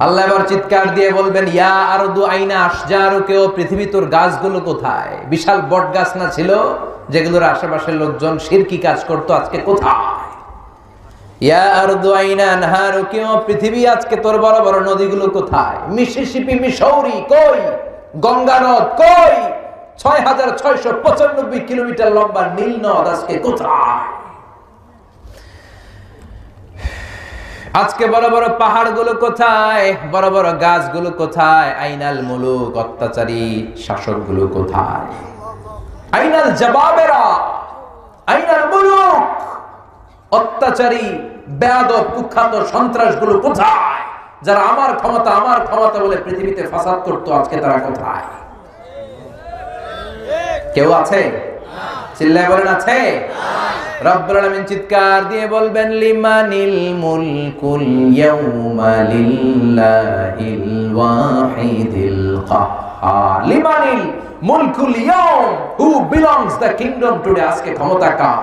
আল্লাহ এবার চিৎকার দিয়ে বলবেন, ইয়া আরদু আইনা আশজারুকে, ও পৃথিবী তোর গাছগুলো কোথায়? বিশাল বট গাছ না ছিল যেগুলোর আশেপাশের লোকজন শিরকি কাজ করতো, আজকে কোথায়? ইয়া আরদু আইনা আনহারুকে, ও পৃথিবী আজকে তোর বড় বড় নদীগুলো কোথায়? মিসিসিপি, মিসৌরি কই? গঙ্গা নদ কই? ৬৬৯৫ কিলোমিটার লম্বা নীল নদ আজকে কোথায়? আজকে বড় বড় পাহাড়গুলো কোথায়? বড় বড় গাছগুলো কোথায়? আইনাল মুলুক, অত্যাচারী শাসকগুলো কোথায়? আইনাল জাবাবেরা, আইনাল মুলুক, অত্যাচারী বেয়াদব কুখ্যাত সন্ত্রাসগুলো কোথায়? যারা আমার ক্ষমতা বলে পৃথিবীতে ফাসাদ করতো, আজকে তারা কোথায়? কেউ আছে? চিল্লায় বলেন আছে? রব্বুল আলামিন চিৎকার দিয়ে বলবেন, লিমানিল মুলকুল ইয়াউমা লিল্লাহিল ওয়াহিদিল কাহ্হার। লিমানিল মুলকুল ইয়াউম, who belongs the kingdom today. আজকে ক্ষমতা কার?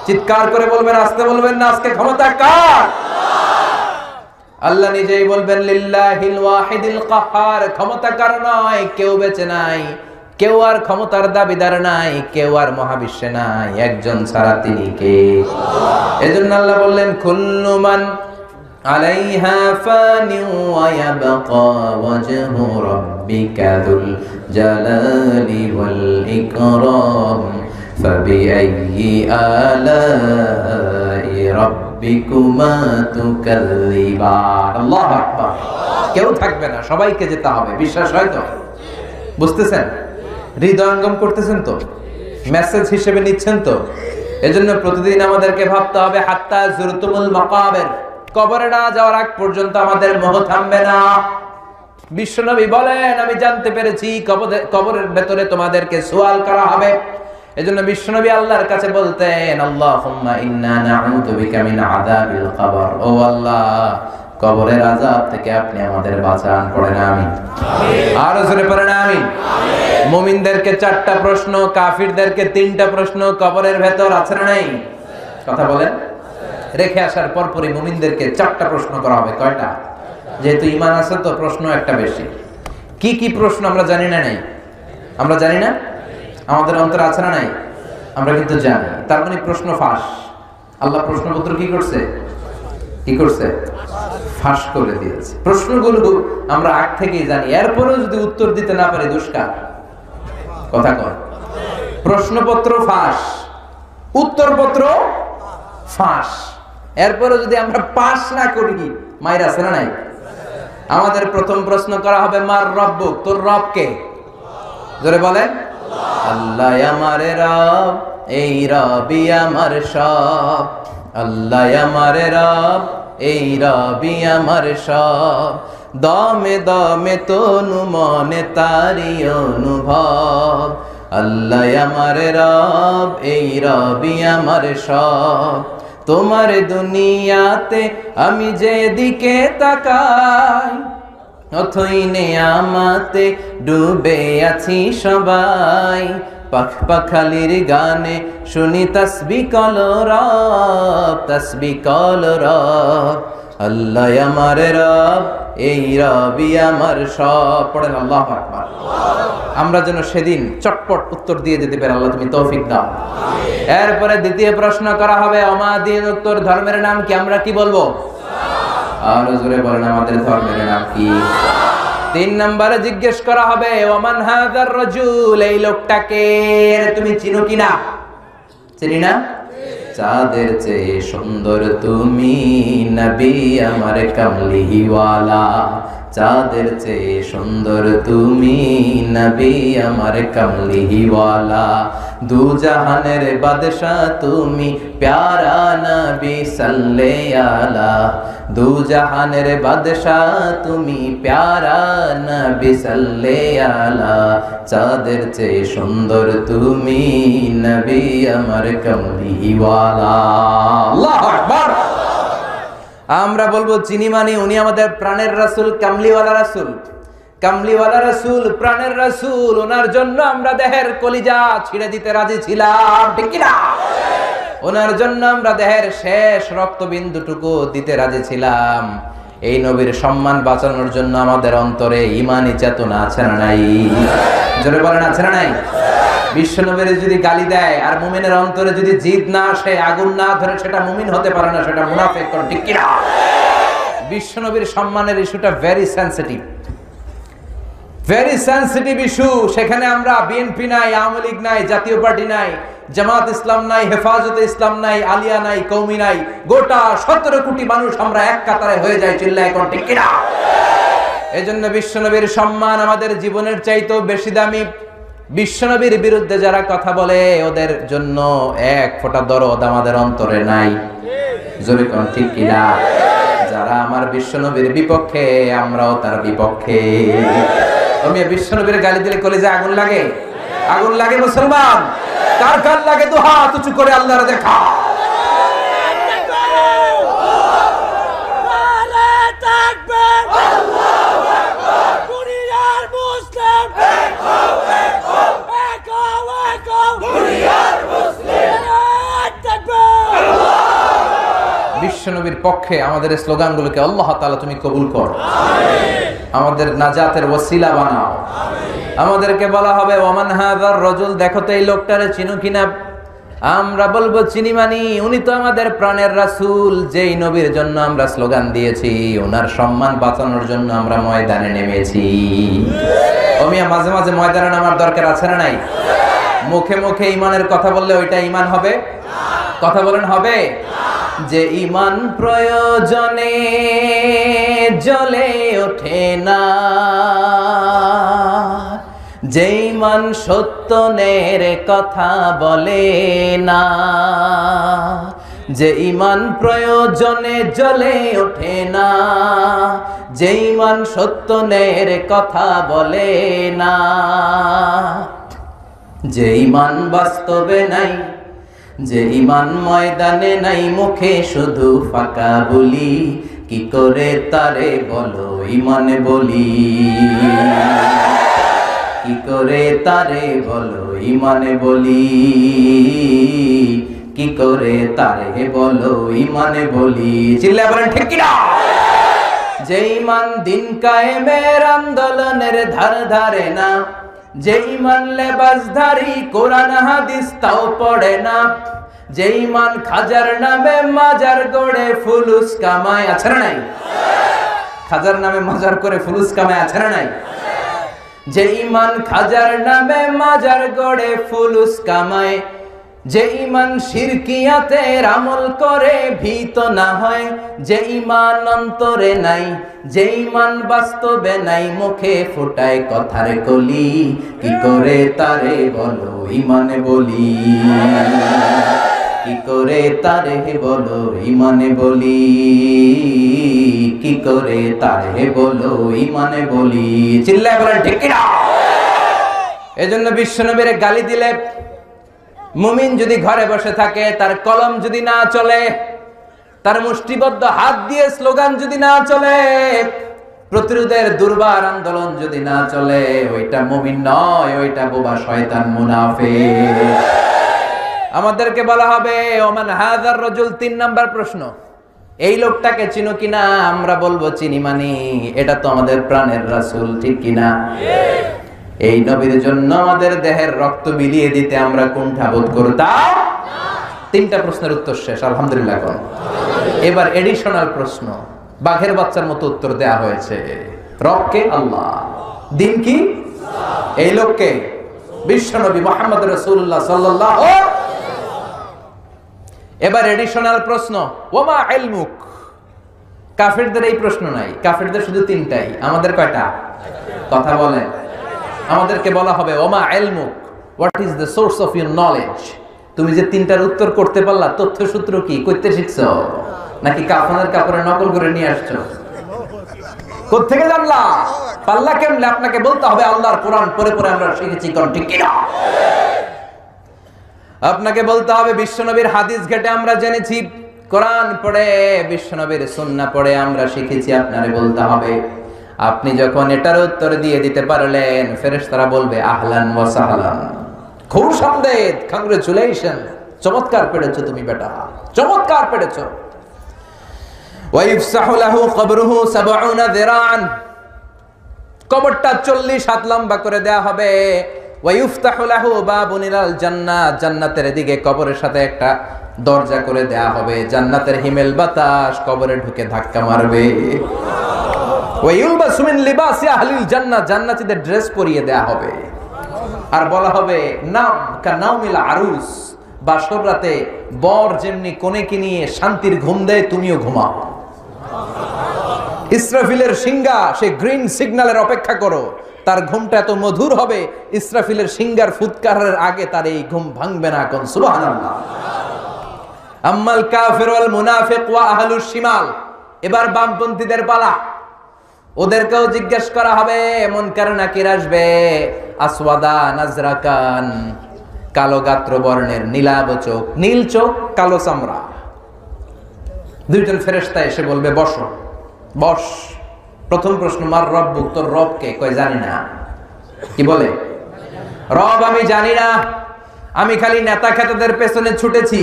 চিৎকার করে বলবেন, আসতে বলবেন না, আজকে ক্ষমতা কার? আল্লাহ নিজেই বলবেন, লিল্লাহিল ওয়াহিদিল কাহ্হার। ক্ষমতা কার নয়, কেউ বেঁচে নাই, কেউ আর ক্ষমতার দাবিদার নাই, কেউ আর মহাবিশ্বে নাই, একজন ছাড়া তিনি কে? এজন্য আল্লাহ বললেন, কুল্লু মান আলাইহা ফানি ওয়া ইয়াবকা ওয়াজহু রাব্বিকা যুল জালালি ওয়াল ইকরাম ফাবিআইয়ি আলাই রাব্বিকুমা তুকাল্লিবান। আল্লাহু আকবার। কেউ থাকবে না, সবাইকে যেতে হবে। বিশ্বাস হয় তো? বুঝতেছেন? হৃদয়ঙ্গম করতেছেন তো? মেসেজ হিসেবে নিচ্ছেন তো? এজন্য প্রতিদিন আমাদেরকে ভাবতে হবে, হাত্তা যুরতুমুল মাকাবির, কবরে না যাওয়ার আগ পর্যন্ত আমাদের মোহ থামবে না। বিশ্বনবী বলেন, আমি জানতে পেরেছি কবরের ভেতরে তোমাদেরকে সওয়াল করা হবে। এজন্য বিশ্বনবী আল্লাহর কাছে বলতেন, আল্লাহুম্মা ইন্না নাউযু বিকা মিন আযাবিল কবর। ও আল্লাহ, কবরের আযাব থেকে আপনি আমাদের বাঁচান। পড়েন আমিন। আর জোরে পড়েন আমিন। মুমিনদেরকে 4টা প্রশ্ন, কাফিরদেরকে 3টা প্রশ্ন কবরের ভেতর আছে না নাই? কথা বলেন। রেখে আসার পরপরই মুমিনদেরকে 4টা প্রশ্ন করা হবে। কয়টা? যেহেতু ঈমান আছে তো প্রশ্ন একটা বেশি। কি কি প্রশ্ন আমরা জানি না? নাই আমরা জানি না? আমাদের অন্তরে আছে না নাই? আমরা কিন্তু জানি। তার মানে প্রশ্ন ফাঁস। আল্লাহ প্রশ্নপত্র কি করছে? ফাঁস করে দিয়েছে। প্রশ্নগুলো আমরা আগ থেকেই জানি, এরপরেও যদি উত্তর দিতে না পারি দুষ্কার। কথা কর। প্রশ্নপত্র ফাঁস, উত্তরপত্র ফাঁস, এরপরে যদি আমরা পাস না করি, মায়ের আছে না নাই? আমাদের প্রথম প্রশ্ন করা হবে, মার রব্বুক, তোর রব কে? জোরে বলেন। আল্লাহ আমার রব, এই রবই আমার সব। আল্লাহ আমার রব, এই রবি আমার সব। দমে দমে তনু মনে তারি অনুভব। আল্লাহ আমার রব, এই রবি আমার সব। তোমার দুনিয়াতে আমি যেদিকে তাকাই, অথই নেয়ামতে ডুবে আছি সবাই। পাখালির গানে শুনি তাসবিহ কলরব, তাসবিহ কলরব। আল্লাহ আমার রব, এই রবি আমার সব। পড়েন আল্লাহু আকবার। আমরা যেন সেদিন চটপট উত্তর দিয়ে যেতে পারি, আল্লাহ তুমি তৌফিক দাও। এরপরে দ্বিতীয় প্রশ্ন করা হবে, আমাদের উত্তর ধর্মের নাম কি? আমরা কি বলবো? আর জোরে বলেন, আমাদের ধর্মের নাম কি? 3 নম্বরে জিজ্ঞেস করা হবে, ওমান হাযার রাজুল, এই লোকটাকে তুমি চিনো কিনা? চিনি না? চাঁদের চেয়ে সুন্দর তুমি, নবী আমার কামলিওয়ালা। চাঁদের চেয়ে সুন্দর তুমি নবী আমার কামলিওয়ালা দু জাহানের বাদশা তুমি প্যারা নবী সাল্লাল্লাহু আলা দু জাহানের বাদশা তুমি প্যারা নবী সাল্লাল্লাহু আলা চাঁদের চেয়ে সুন্দর তুমি নবী আমার কামলিওয়ালা আল্লাহু আকবার। আমরা বলবো চিনি মানে উনি আমাদের প্রাণের রাসূল, কামলিওয়ালা রাসূল, কামলিওয়ালা রাসূল, প্রাণের রাসূল। ওনার জন্য আমরা দেহের কলিজা ছিঁড়ে দিতে রাজি ছিলাম, ঠিক কি না? ওনার জন্য আমরা দেহের শেষ রক্তবিন্দুটুকু দিতে রাজি ছিলাম। এই নবীর সম্মান বাঁচানোর জন্য আমাদের অন্তরে ঈমানি চেতনা আছে না নাই? জোরে বলেন আছে না নাই? বিশ্ব নবীর যদি গালি দেয় আর মুমিনের অন্তরে যদি জিদ না আসে, আগুন না ধরে, সেটা মুমিন হতে পারে না, সেটা মুনাফিক, ঠিক কি না? বিশ্ব নবীর সম্মানের ইস্যুটা very sensitive, very sensitive issue. সেখানে আমরা বিএনপি নাই, আওয়ামী লীগ নাই, জাতীয় পার্টি নাই, জামাত ইসলাম নাই, হেফাজতে ইসলাম নাই, আলিয়া নাই, কওমি নাই, গোটা 17 কোটি মানুষ আমরা এক কাতারে হয়ে যাই, চিল্লায় কোন ঠিক কি না? এজন্য বিশ্ব নবীর সম্মান আমাদের জীবনের চাইতেও বেশি দামি। বিশ্বনবীর বিরুদ্ধে যারা কথা বলে ওদের জন্য এক ফোঁটা দরদ আমাদের অন্তরে নাই, জোরে কোন ঠিক কি না? যারা আমার বিশ্বনবীর বিপক্ষে আমরাও তার বিপক্ষে। আমি বিশ্বনবীর গালি দিলে কলেজে আগুন লাগে? আগুন লাগে মুসলমান? কার কার লাগে? তো হাত উঁচু করে আল্লাহর দেখা। বিশ্বনবীর পক্ষে আমাদের স্লোগানগুলোকে আল্লাহ তাআলা তুমি কবুল করো, আমাদের নাজাতের ওসিলা বানাও। আমাদেরকে বলা হবে ওমান হাযার রাজুল, দেখো তো এই লোকটারে চিনো কিনা? আমরা বলবো চিনি মানি, উনি তো আমাদের প্রাণের রাসূল, যেই নবীর জন্য আমরা স্লোগান দিয়েছি, ওনার সম্মান বাঁচানোর জন্য আমরা ময়দানে নেমেছি। ওমিয়া মাঝে মাঝে ময়দানে নামার দরকার আছে না নাই? মুখে মুখে ঈমানের কথা বললে ওইটা ঈমান হবে? কথা বলেন হবে? যে ঈমান প্রয়োজনে জ্বলে ওঠে না, যে ঈমান সত্যের কথা বলে না, যে ঈমান প্রয়োজনে জ্বলে ওঠে না, যে ঈমান সত্যের কথা বলে না, যে ঈমান বাস্তবে নাই, যে ঈমান ময়দানে নাই, মুখে শুধু ফাঁকা বলি, কি করে তারে বলো ঈমানে বলি, কি করে তারে বলো ঈমানে বলি, কি করে তারে বলো ঈমানে বলি। চিল্লায় বলেন ঠিক কি না? যে ঈমান দিন কায়েমের আন্দোলনের ধার ধারে না, যে ঈমান লেবাসধারী কোরআন হাদিস তাও পড়ে না, যে ঈমান খাজার নামে মাজার গড়ে ফুলুস কামায়, আছে না নাই? খাজার নামে মাজার করে ফুলুস কামায়, আছে না নাই? যে ঈমান খাজার নামে মাজার গড়ে ফুলুস কামায়, যে ঈমান শিরকিয়াতের আমল করে ভীত না হয়, যে ঈমান অন্তরে নাই, যে ঈমান বাস্তবে নাই, মুখে ফোটায় কথার কলি, কি করে তারে বলো ঈমানে বলি, কি করে তারে বলো ঈমানে বলি, কি করে তারে বলো ঈমানে বলি। চিল্লায় বলেন ঠিক কি না? এজন্য বিশ্বনবীর গালি দিলে, মুমিন যদি ঘরে বসে থাকে, তার কলম যদি না চলে, তার মুষ্টিবদ্ধ হাত দিয়ে স্লোগান যদি না চলে, প্রতিরোধের দুর্বার আন্দোলন যদি না চলে, ওইটা মুমিন নয়, ওইটা বোবা শয়তান মুনাফিক। আমাদেরকে বলা হবে ওমান হাযার রাজুল। 3 নাম্বার প্রশ্ন, এই লোকটাকে চিনো কিনা? আমরা বলবো চিনি মানি, এটা তো আমাদের প্রাণের রাসূল, ঠিক কিনা? এই নবীর জন্য আমাদের দেহের রক্ত বিলিয়ে দিতে আমরা কুণ্ঠাবোধ করতাম? 3টা প্রশ্নের উত্তর শেষ, আলহামদুলিল্লাহ। এবার এডিশনাল প্রশ্ন, বাঘের বাচ্চার মতো উত্তর দেয়া হয়েছে। রবকে? আল্লাহ। দিন কি? এই লোককে বিশ্বনবী মুহাম্মদ রাসূলুল্লাহ সাল্লাল্লাহু। এবার এডিশনাল প্রশ্ন, ওমা ইলমুক, কাফেরদের এই প্রশ্ন নাই, কাফেরদের শুধু তিনটাই, আমাদের কয়টা? কথা বলেন। আমাদেরকে বলা হবে ওমা ইলমুক, what is the source of your knowledge? তুমি যে তিনটার উত্তর করতে পারলা, তথ্যসূত্র কি? কইতে শিখছো নাকি কাফনের কাপড়ে নকল করে নিয়ে আসছো? কোত্থেকে জানলা? পাল্লা কেমনে? আপনাকে বলতে হবে আল্লাহর কোরআন পড়ে পড়ে আমরা শিখেছি, কোন ঠিক কিনা? আপনাকে বলতে হবে বিশ্বনবীর হাদিস ঘেটে আমরা জেনেছি, কোরআন পড়ে বিশ্বনবীর সুন্নাহ পড়ে আমরা শিখেছি। আপনারে বলতে হবে। আপনি যখন এটার উত্তর দিয়ে দিতে পারলেন, ফেরেশতারা বলবে আহলান ওয়া সাহলান, খুব সন্দেহ, কংগ্রেচুলেশন, চমৎকার পেরেছো তুমি বেটা, চমৎকার পেরেছো। ওয়া ইফসাহু লাহু কবরুহু 70 যিরাআন, কবরটা 40 হাত লম্বা করে দেয়া হবে। ওয়া ইফতাহু লাহু বাবুন ইলাল জান্নাহ, জান্নাতের দিকে কবরের সাথে একটা দরজা করে দেয়া হবে, জান্নাতের হিমেল বাতাস কবরে ঢুকে ধাক্কা মারবে। ওয়া ইউলবাসু মিন লিবাসি আহলিল জান্নাহ, জান্নাতীদের ড্রেস পরিয়ে দেয়া হবে। আর বলা হবে নাম কানাউমিল আরুস, বাসর রাতে বর যেমনি কোনেকে নিয়ে শান্তির ঘুম দেয়, তুমিও ঘুমাও। ইসরাফিলের সিংহা সে গ্রিন সিগন্যালের অপেক্ষা করো, তার ঘুমটা এত মধুর হবে, ইসরাফিলের সিংহার ফুৎকারের আগে তার এই ঘুম ভাঙবে না। কোন সুবহানাল্লাহ। আম্মাল কাফির ওয়াল মুনাফিক ওয়া আহলুশ শিমাল, এবার বামপন্থীদের পালা। ওদেরকেও জিজ্ঞেস করা হবে, মুনকার নাকির আসবে, আসওয়াদা নাজরাকান, কালো গাত্র বর্ণের, নীলাভ চোখ, নীল চোখ, কালো চামড়া। দুইজন ফেরেশতা এসে বলবে বসো, বস। প্রথম প্রশ্ন, মার রব্বুক, তোর রব কে? কয় জানি না। কি বলে? রব আমি জানি না, আমি খালি নেতা খেতাদের পেছনে ছুটেছি,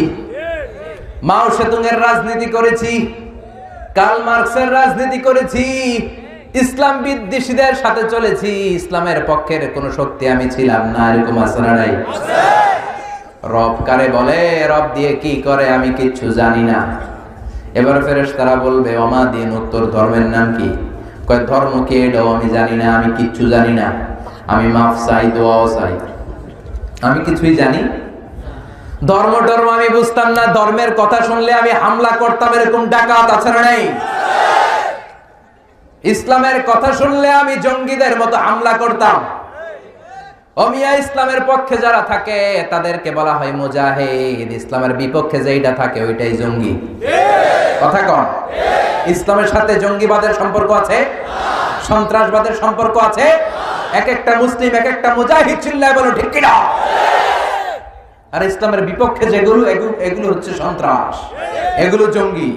মাও সেতুং এর রাজনীতি করেছি, কার্ল মার্কসের রাজনীতি করেছি, ইসলাম বিদ্বেষীদের সাথে চলেছি, ইসলামের পক্ষের কোন শক্তি আমি ছিলাম না। এরকম আছে না নাই? রব কারে বলে, রব দিয়ে কি করে আমি কিচ্ছু জানি না। এবার ফেরেশতারা বলবে ওমা দিন, উত্তর ধর্মের নাম কি? কয় ধর্ম কি? এটাও আমি জানি না, আমি কিচ্ছু জানি না, আমি মাফ চাই, দোয়াও চাই, আমি কিছুই জানি। ধর্ম টর্ম আমি বুঝতাম না, ধর্মের কথা শুনলে আমি হামলা করতাম, এরকম ডাকাত আছে না নাই? ইসলামের কথা শুনলে আমি জঙ্গিদের মতো হামলা করতাম। অমিয়া ইসলামের পক্ষে যারা থাকে তাদেরকে বলা হয় মুজাহিদ, ইসলামের বিপক্ষে যেটা থাকে ওইটাই জঙ্গি। কথা কন। ইসলামের সাথে জঙ্গিবাদের সম্পর্ক আছে, সন্ত্রাসবাদের সম্পর্ক আছে। এক একটা মুসলিম এক একটা মুজাহিদ, চিল্লায় বলো ঠিক কিনা? আর ইসলামের বিপক্ষে যেগুলো, এগুলো হচ্ছে সন্ত্রাস, এগুলো জঙ্গি।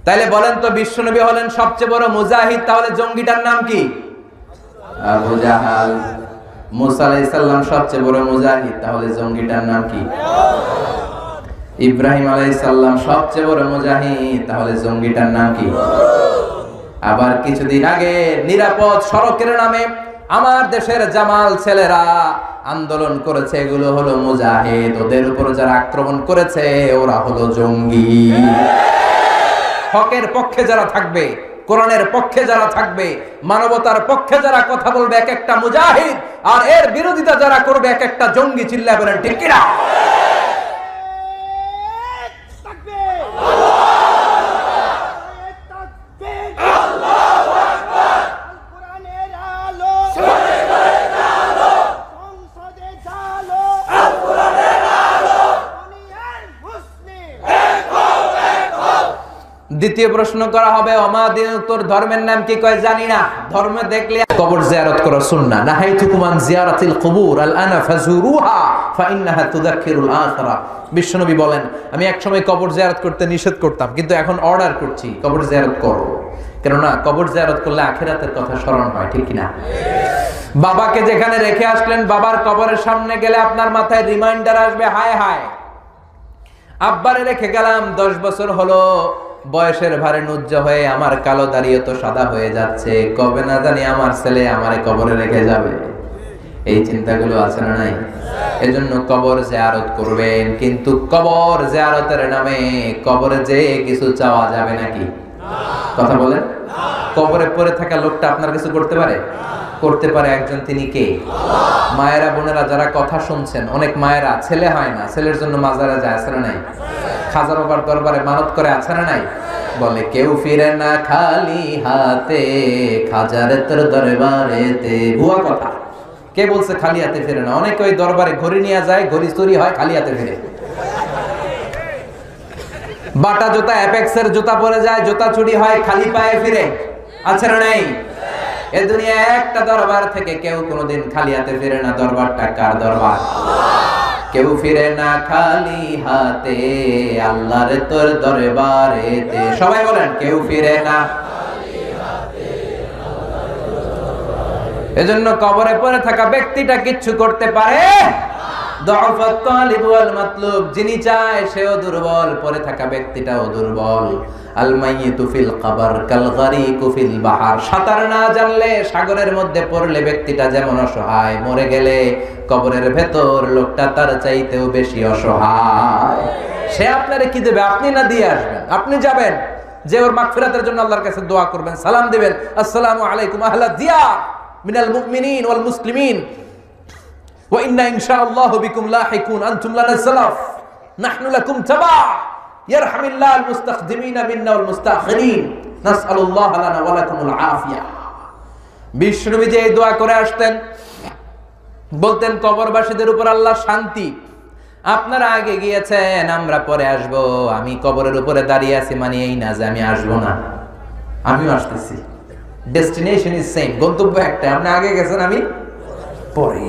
তাইলে বলেন তো, বিশ্বনবী হলেন সবচেয়ে বড় মুজাহিদ, তাহলে জঙ্গিটার নাম কি? আবু জাহাল। মুসা আলাইহিস সালাম সবচেয়ে বড় মুজাহিদ, তাহলে জঙ্গিটার নাম কি? ইব্রাহিম আলাইহিস সালাম সবচেয়ে বড় মুজাহিদ, তাহলে জঙ্গিটার নাম কি? আবার কিছুদিন আগে নিরাপদ সড়কের নামে আমার দেশের জামাল ছেলেরা আন্দোলন করেছে, এগুলো হলো মুজাহিদ। ওদের উপর যারা আক্রমণ করেছে ওরা হলো জঙ্গি। হকের পক্ষে যারা থাকবে, কোরআনের পক্ষে যারা থাকবে, মানবতার পক্ষে যারা কথা বলবে, এক একটা মুজাহিদ। আর এর বিরোধিতা যারা করবে, এক একটা জঙ্গি। চিল্লায় বলেন ঠিক কিনা? দ্বিতীয় প্রশ্ন করা হবে ওমাদিন, তোর ধর্মের নাম কি? কয় জানি না। ধর্ম দেখলে কবর জিয়ারত করা সুন্নাহ। নাহাইতুকুম আন জিয়ারাতিল কুবুর আল আনা ফাজুরুহা ফাইন্নাহা তুযাক্কিরুল আখিরা। বিশ্বনবী বলেন, আমি এক সময় কবর জিয়ারত করতে নিষেধ করতাম, কিন্তু এখন অর্ডার করছি কবর জিয়ারত করো। কেননা কবর জিয়ারত করলে আখিরাতের কথা স্মরণ হয়, ঠিক কিনা? বাবাকে যেখানে রেখে আসলেন, বাবার কবরের সামনে গেলে আপনার মাথায় রিমাইন্ডার আসবে, হায় হায় আব্বারে রেখে গেলাম, 10 বছর হলো, বয়সের ভারে নুজ্জ হয়ে আমার কালো দাড়িও তো সাদা হয়ে যাচ্ছে, কবে না জানি আমার ছেলে আমারে কবরে রেখে যাবে। এই চিন্তাগুলো আছে না নাই? এজন্য কবর জিয়ারত করবেন, কিন্তু কবর জিয়ারতের নামে কবরে যে কিছু চাওয়া যাবে নাকি? কথা বলেন। কবরে পড়ে থাকা লোকটা আপনার কিছু করতে পারে? করতে পারে একজন, তিনি কে? মায়েরা বোনেরা যারা কথা শুনছেন, অনেক মায়েরা ছেলে হয় না, ছেলের জন্য মাজারে যায়, আছে না নাই? খাজা বাবার দরবারে মানত করে, আছে না নাই? বলে কেউ ফিরে না খালি হাতে, খাজার তোর দরবারেতে। ভুয়া কথা। কে বলছে খালি হাতে ফিরে না? অনেকে ওই দরবারে ঘড়ি নিয়ে যায়, ঘড়ি চুরি হয়, খালি হাতে ফিরে। বাটা জুতা, অ্যাপেক্সের জুতা পরে যায়, জুতা চুরি হয়, খালি পায়ে ফিরে। আছে না নাই? এ দুনিয়া একটা দরবার থেকে কেউ কোনোদিন খালি হাতে ফিরে না। দরবারটা কার দরবার? কেউ ফিরে না খালি হাতে, আল্লাহর তোর দরবারেতে। সবাই বলেন কেউ ফিরে না। এজন্য কবরে পড়ে থাকা ব্যক্তিটা কিচ্ছু করতে পারে? দুআফাত তালিব ওয়াল মাতলুব, যিনি চায় সেও দুর্বল, পড়ে থাকা ব্যক্তিটাও দুর্বল। আল মাইয়িতু ফিল কবর কাল গরিকু ফিল বাহর, সাঁতার না জানলে সাগরের মধ্যে পড়লে ব্যক্তিটা যেমন অসহায়, মরে গেলে কবরের ভেতর লোকটা তার চাইতেও বেশি অসহায়। সে আপনারে কি দেবে? আপনি না দিয়ে আসবেন? আপনি যাবেন, যে ওর মাগফিরাতের জন্য আল্লাহর কাছে দোয়া করবেন, সালাম দিবেন, আসসালামু আলাইকুম আহলা দিয়ার মিনাল মুমিনিন ওয়াল মুসলিমিন ওয়া ইন্না ইনশাআল্লাহু বিকুম লাহিকুন আনতুম লানা সালাফ নাহনু লাকুম তাবা ইয়ারহামিল্লাহুল মুস্তাকদিমিনা মিন্না ওয়াল মুস্তাখিরিন নাসআলুল্লাহ লানা ওয়া লাকুমুল আফিয়া। বিশ্বনবী যে এই দোয়া করে আসতেন, বলতেন কবরবাসীদের উপর আল্লাহ শান্তি। আপনারা আগে গিয়েছেন, আমরা পরে আসব। আমি কবরের উপরে দাঁড়িয়ে আছি মানে এই না যে আমি আসব না, আমিও আসতেছি। ডেস্টিনেশন ইজ সেম, গন্তব্য একটা। আপনি আগে গেছেন, আমি পরে।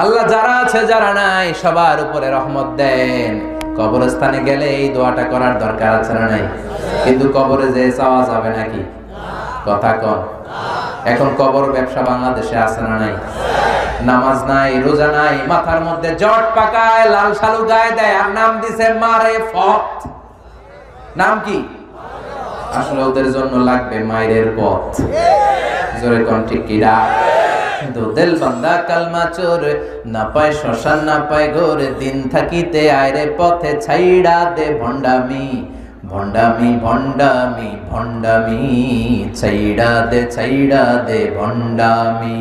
আল্লাহ যারা আছে যারা নাই সবার উপরে রহমত দেন। কবরস্থানে গেলে এই দোয়াটা করার দরকার আছে না নাই? কিন্তু কবরে যে চাওয়া যাবে নাকি? কথা কন। এখন কবর ব্যবসা বাংলাদেশে আছে না নাই? নামাজ নাই, রোজা নাই, মাথার মধ্যে জট পাকায়, লাল শালু গায়ে দেয়, আর নাম দিছে মারে ফত। নাম কি? আসলে ওদের জন্য লাগবে মায়ের পথ। জোরে কোন ঠিক কি? দিল বান্দা কালমা চোর, না পায় শ্মশান না পায় ঘোর, দিন থাকিতে আয়রে পথে ছাইড়া দে ভণ্ডামি, ভণ্ডামি ভণ্ডামি ভণ্ডামি, ছাইড়া দে ভণ্ডামি।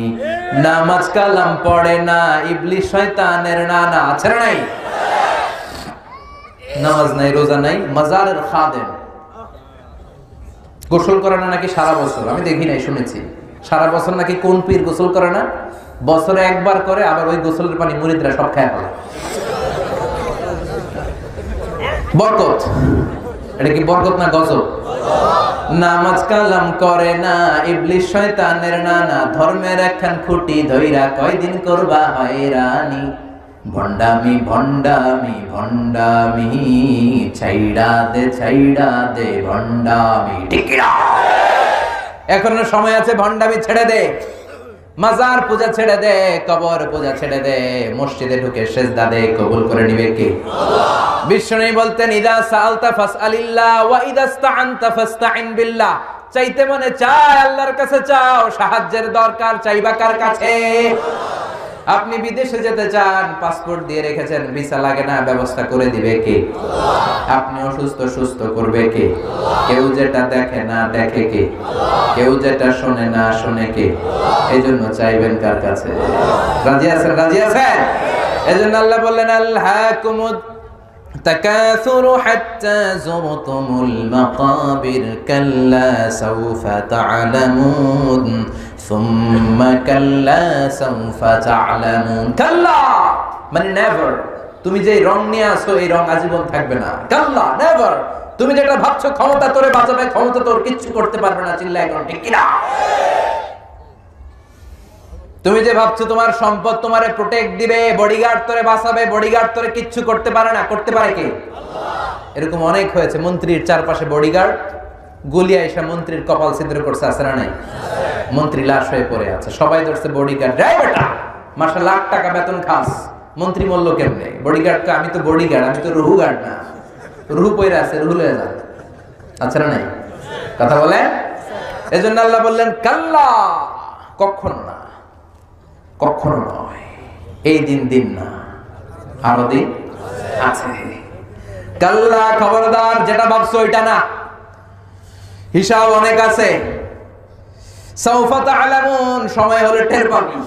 নামাজ কালাম পড়ে না, ইবলিশ শয়তানের নানা। আছে না নাই? নামাজ নাই, রোজা নাই, মাজারের খাদেম। গোসল করে না নাকি সারা বছর? আমি দেখি নাই, শুনেছি সারা বছর নাকি কোন পীর গোসল করে না, বছরে একবার করে, আবার ওই গোসলের পানি মুরিদরা সব খায় ফেলে। বরকত। এটা কি বরকত না গজব? নামাজ কালাম করে না, ইবলিশ শয়তানের নানা, ধর্মের একখান খুঁটি ধইরা কয়দিন করবা হয়রানি, ভণ্ডামি ভণ্ডামি ভণ্ডামি, ছাইড়া দে ভণ্ডামি। ঠিক না? এখনো সময় আছে, ভণ্ডামি ছেড়ে দে, মাজার পূজা ছেড়ে দে, কবর পূজা ছেড়ে দে, মসজিদে ঢুকে সেজদা দে, কবুল করে নিবে কে? আল্লাহ। বিষ্ণু বলতেন ইদা সাআলতা ফাসআলিল্লাহ ওয়া ইদা ইসতাআনতা ফাসতাইন বিল্লাহ। চাইতে মনে চায় আল্লাহর কাছে চাও, সাহায্যের দরকার চাইবা কার কাছে? আপনি বিদেশে যেতে চান, পাসপোর্ট দিয়ে রেখেছেন, ভিসা লাগে না, ব্যবস্থা করে দিবে কে? আপনি অসুস্থ, সুস্থ করবে কে? কেউ যেটা দেখে না দেখে কে? কেউ যেটা শোনে না শোনে কে? এই জন্য চাইবেন কার কাছে? রাজি আছেন? রাজি আছেন? এই জন্য আল্লাহ বললেন আল্লাহকুমুত তাকাসুরু হাত্তা যুরতুমুল মাকাবির কাল্লা সাউফা তা'লামুন সুম্মা কাল্লা সাউফা তা'লামুন। কাল্লা মানে নেভার। তুমি যে রং নিয়ে আসো এই রং আজীবন থাকবে না। কাল্লা নেভার। তুমি যেটা ভাবছো ক্ষমতা তোরে বাঁচাবে, ক্ষমতা তোর কিচ্ছু করতে পারবে না। চিল্লায় কোন ঠিক কিনা? তুমি যে ভাবছো তোমার সম্পদ তোমারে প্রোটেক্ট দিবে, বডিগার্ড তোরে বাঁচাবে, বডিগার্ড তোরে কিচ্ছু করতে পারে না। করতে পারে কে? আল্লাহ। এরকম অনেক হয়েছে, মন্ত্রীর চারপাশে বডিগার্ড, গুলিয়া এসে মন্ত্রীর কপাল ছিদ্র করছে। আছে না নাই? মন্ত্রী লাশ হয়ে পড়ে আছে, সবাই ধরছে বডিগার্ড, যাই বেটা মাসে লাখ টাকা বেতন খাস, মন্ত্রী মূল্য কেমনে? বডিগার্ডকে আমি তো বডিগার্ড, আমি তো রুহু গার্ড না। রুহু পয়রা আছে, রুহু লয়ে যান। আছে না নাই? কথা বলে। এজন্য আল্লাহ বললেন কাল্লা, কখনো না, কখনো নয়। এই দিন না, আরো দিন আছে। কাল্লা, খবরদার, যেটা ভাবছো ওইটা না, হিসাব অনেক আছে। সাউফা তা'লামুন, সময় হলে টের পাবি।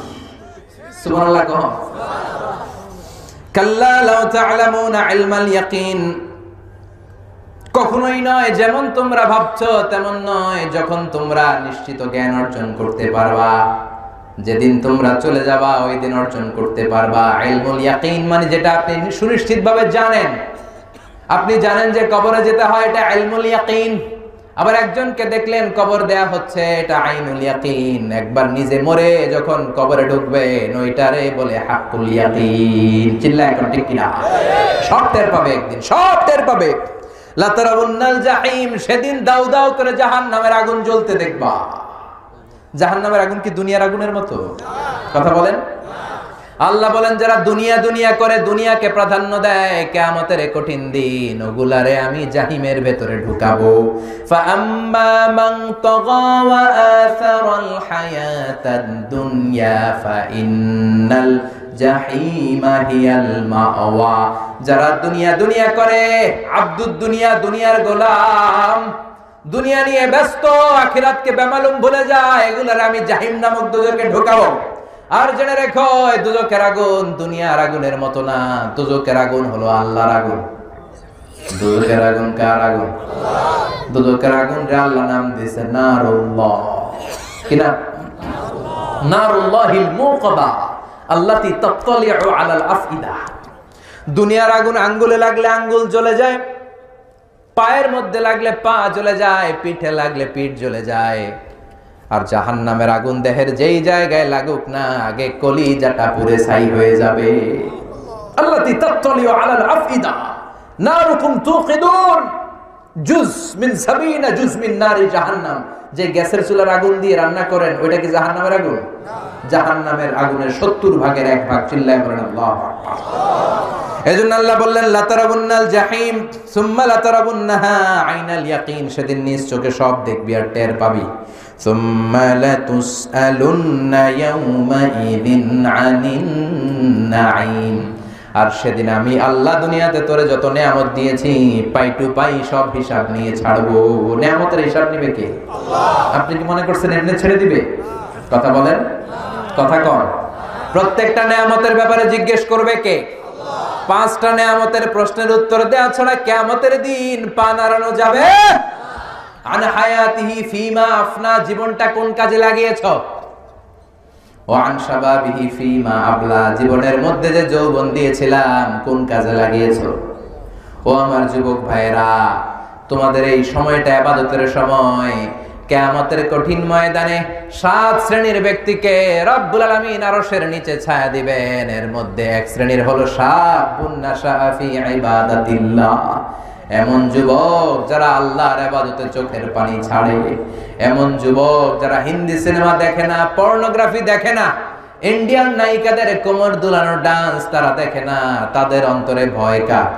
সুবহানাল্লাহ কহ। কাল্লা লাউ তা'লামুনা ইলমাল ইয়াকিন, কখনোই নয় যেমন তোমরা ভাবছো তেমন নয়। যখন তোমরা নিশ্চিত জ্ঞান অর্জন করতে পারবা, যেদিন তোমরা চলে যাবা ওই দিন অর্জন করতে পারবা ইলমুল ইয়াকিন, মানে যেটা আপনি সুনিশ্চিতভাবে জানেন। আপনি জানেন যে কবরে যেতে হয়, এটা ইলমুল ইয়াকিন। আবার একজনকে দেখলেন কবর দেয়া হচ্ছে, এটা আইনুল ইয়াকিন। একবার নিজে মরে যখন কবরে ঢুকবেন ওইটারে বলে হাক্কুল ইয়াকিন। চিল্লায় এখন ঠিক কিনা? সব টের পাবে একদিন, সব টের পাবে। লা তারাউন্নাল জাহিম, সেদিন দাউ দাউ করে জাহান্নামের আগুন জ্বলতে দেখবা। জাহান্নামের আগুন কি দুনিয়ার আগুনের মতো? কথা বলেন। আল্লাহ বলেন যারা দুনিয়া দুনিয়া করে, দুনিয়াকে প্রাধান্য দেয়, কিয়ামতের কঠিন দিন ওগুলারে আমি জাহিমের ভেতরে ঢুকাবো। ফাআম্মা মান তাগা ওয়া আসারাল হায়াতাদ দুনিয়া ফাইন্নাল জাহিমা হিয়াল মাওয়া। যারা দুনিয়া দুনিয়া করে, আব্দুদ দুনিয়া, দুনিয়ার গোলাম, দুনিয়া নিয়ে ব্যস্ত, আখিরাতকে বেমালুম ভুলে যায়, এগুলারে আমি জাহিম নামক দোজখে ঢুকাবো। আর জেনে রেখো দুজকের আগুন দুনিয়ার আগুনের মতো না। দুজকের আগুন হলো আল্লাহর আগুন। দুজকের আগুন কার আগুন? দুজকের আগুন রে আল্লাহ নাম দিয়েছে নারুল্লাহ। কিনা? নারুল্লাহিল মুকাবা আল্লাতী তাত্তালিউ আলাল আফইদা। দুনিয়ার আগুন আঙ্গুলে লাগলে আঙ্গুল জ্বলে যায়, পায়ের মধ্যে লাগলে পা জ্বলে যায়, পিঠে লাগলে পিঠ জ্বলে যায়। আর জাহান্নামের আগুন দেহের যেই জায়গায় লাগুক না, আগে কলিজাটা পুরে ছাই হয়ে যাবে। আল্লাতী তাত্তালিউ আলাল আফইদা নারুকুম তুকিদুন জুজ মিন 70 জুজ মিন নারি জাহান্নাম। যে গ্যাসের চুলার আগুন দিয়ে রান্না করেন ওইটা কি জাহান্নামের আগুন? জাহান্নামের আগুনের 70 ভাগের 1 ভাগ। চিল্লায় বলেন আল্লাহু আকবার। এজন্য আল্লাহ বললেন লা তারাবুন্নাল জাহিম সুম্মা লা তারাবুন্নাহা আইনাল ইয়াকিন। সেদিন নিজ চোখে সব দেখবি আর টের পাবি। সুম্মা লাতুসআলুন্না ইয়াওমাইযিন আনিন নাঈম। আর সেদিন আমি আল্লাহ দুনিয়াতে তোরে যত নিয়ামত দিয়েছি পাই টু পাই সব হিসাব নিয়ে ছাড়বো। নিয়ামতের হিসাব নিবে কে? আল্লাহ। আপনি কি মনে করছেন এমনি ছেড়ে দিবে? কথা বলেন, কথা কন। প্রত্যেকটা নিয়ামতের ব্যাপারে জিজ্ঞেস করবে কে? আল্লাহ। 5টা নিয়ামতের প্রশ্নের উত্তর দেওয়া ছাড়া কিয়ামতের দিন পা নাড়ানো যাবে? আন হায়াতিহি ফিমা আফনা, জীবনটা কোন কাজে লাগিয়েছো? ওয়া আন শাবাবিহি ফিমা আবলা, জীবনের মধ্যে যে যৌবন দিয়েছিলাম কোন কাজে লাগিয়েছো? ও আমার যুবক ভাইরা, তোমাদের এই সময়টা ইবাদতের সময়। কিয়ামতের কঠিন ময়দানে 7 শ্রেণীর ব্যক্তিকে রব্বুল আলামিন আরশের নিচে ছায়া দিবেন। এর মধ্যে 1 শ্রেণীর হলো শাবুন নাশা ফি ইবাদাতিল্লাহ, এমন যুবক যারা আল্লাহর ইবাদতে চোখের পানি ছাড়ে, এমন যুবক যারা হিন্দি সিনেমা দেখে না, পর্নোগ্রাফি দেখে না, ইন্ডিয়ান নায়িকাদের কোমর দুলানো ডান্স তারা দেখে না। তাদের অন্তরে ভয় কার?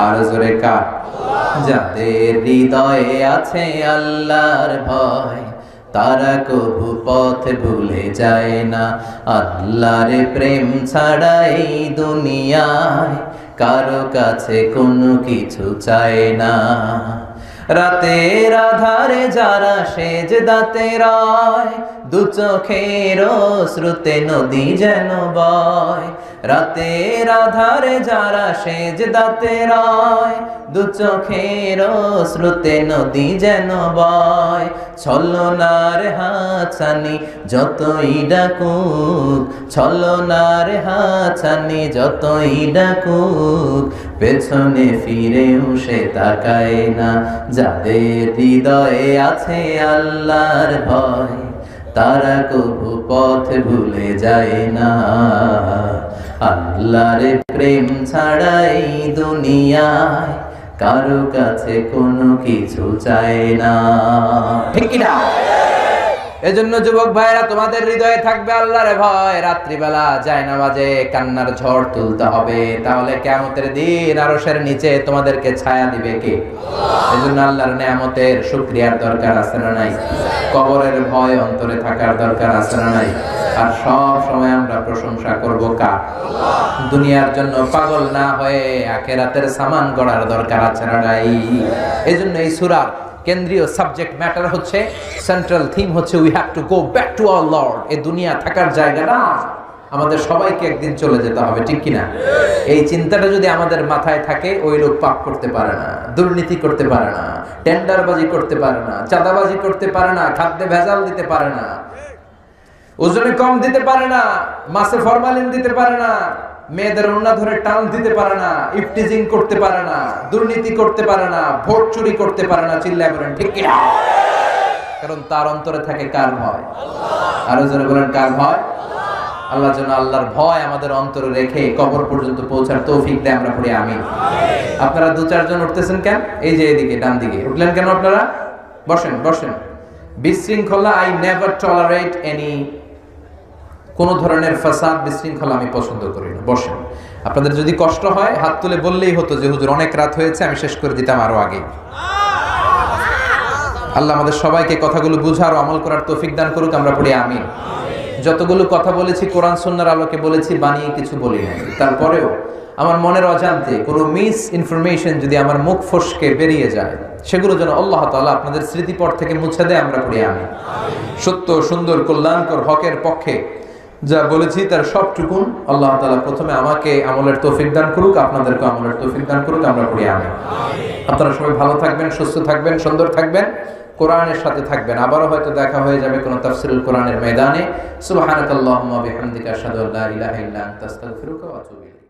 আর জোরে কার? যাদের হৃদয়ে আছে আল্লাহর ভয়, তারা কবু পথ ভুলে যায় না। আল্লাহর প্রেম ছাড়া এই দুনিয়ায় কারো কাছে কোনো কিছু চায় না। রাতের আধারে যারা সেজদাতে রয়, দু চোখের শ্রুতে নদী যেন বয়। রাতের আধারে যারা সেজদাতে রয়, দু চোখের শ্রুতে নদী যেন বয়। ছলনার হাতছানি যতই ডাকুক, ছলনার হাতছানি যতই ডাকুক, পেছনে ফিরেও সে তাকায় না। যাদের হৃদয়ে আছে আল্লাহর ভয়, তারা কবু পথ ভুলে যায় না। আল্লাহর প্রেম ছাড়া এই দুনিয়ায় কারো কাছে কোনো কিছু চায় না। ঠিক কি না? এজন্য যুবক ভাইরা, তোমাদের হৃদয়ে থাকবে আল্লাহর ভয়। রাত্রিবেলা জায়নামাজে কান্নার ঝড় তুলতে হবে, তাহলে কিয়ামতের দিন আরশের নিচে তোমাদেরকে ছায়া দিবে কে? আল্লাহ। এজন্য আল্লাহর নিয়ামতের শুকরিয়ার দরকার আছে না নাই? কবরের ভয় অন্তরে থাকার দরকার আছে না নাই? আর সব সময় আমরা প্রশংসা করব কার? আল্লাহ। দুনিয়ার জন্য পাগল না হয়ে আখিরাতের সামান গড়ার দরকার আছে না নাই? এজন্য এই সূরার কেন্দ্রীয় সাবজেক্ট ম্যাটার হচ্ছে, সেন্ট্রাল থিম হচ্ছে we have to go back to our Lord. এই দুনিয়া থাকার জায়গা না, আমাদের সবাইকে একদিন চলে যেতে হবে, ঠিক কিনা? এই চিন্তাটা যদি আমাদের মাথায় থাকে, ওই লোক পাপ করতে পারে না, দুর্নীতি করতে পারে না, টেন্ডারবাজি করতে পারে না, চাঁদাবাজি করতে পারে না, খাদ্যে ভেজাল দিতে পারে না, ওজনে কম দিতে পারে না, মাছে ফরমালিন দিতে পারে না, মেয়েদের ওড়না ধরে টান দিতে পারে না, ইফটিজিং করতে পারে না, দুর্নীতি করতে পারে না, ভোট চুরি করতে পারে না। চিল্লায় বলেন ঠিক কিনা? কারণ তার অন্তরে থাকে কার ভয়? আরো জোরে বলেন কার ভয়? আল্লাহর জন্য আল্লাহর ভয় আমাদের অন্তরে রেখে কবর পর্যন্ত পৌঁছার তৌফিক দেয়, আমরা পড়ি আমিন। আপনারা দু চারজন উঠতেছেন কেন? এই যে এদিকে ডান দিকে উঠলেন কেন আপনারা? বসেন বসেন। বিশৃঙ্খলা, আই নেভার টলারেট এনি, কোন ধরনের ফাসাদ, বিশৃঙ্খলা আমি পছন্দ করি না। বসেন। আপনাদের যদি কষ্ট হয় হাত তুলে বললেই হতো যে হুজুর অনেক রাত হয়েছে, আমি শেষ করে দিতাম আরো আগে। আল্লাহ আমাদের সবাইকে কথাগুলো বুঝার ও আমল করার তৌফিক দান করুক, আমরা পড়ি আমিন। যতগুলো কথা বলেছি কোরআন সুন্নাহর আলোকে বলেছি, বানিয়ে কিছু বলি নাই। তারপরেও আমার মনের অজান্তে কোনো মিস ইনফরমেশন যদি আমার মুখ ফসকে বেরিয়ে যায়, সেগুলো যেন আল্লাহ তাআলা আপনাদের স্মৃতিপট থেকে মুছে দেয়, আমরা পড়ি আমিন। সত্য, সুন্দর, কল্যাণকর, হকের পক্ষে যা বলেছি তার সবটুকুন আল্লাহ তাআলা প্রথমে আমাকে আমলের তৌফিক দান করুক, আপনাদেরকে আমলের তৌফিক দান করুক, আমরা পড়ি আমিন। আপনারা সবাই ভালো থাকবেন, সুস্থ থাকবেন, সুন্দর থাকবেন, কোরআনের সাথে থাকবেন। আবারও হয়তো দেখা হয়ে যাবে কোনো তাফসীরুল কোরআনের ময়দানে। সুবহানাকাল্লাহুম্মা ওয়া বিহামদিকা আশহাদু আল্লা ইলাহা ইল্লা আনতা আস্তাগফিরুকা ওয়া আতুবু ইলাইক।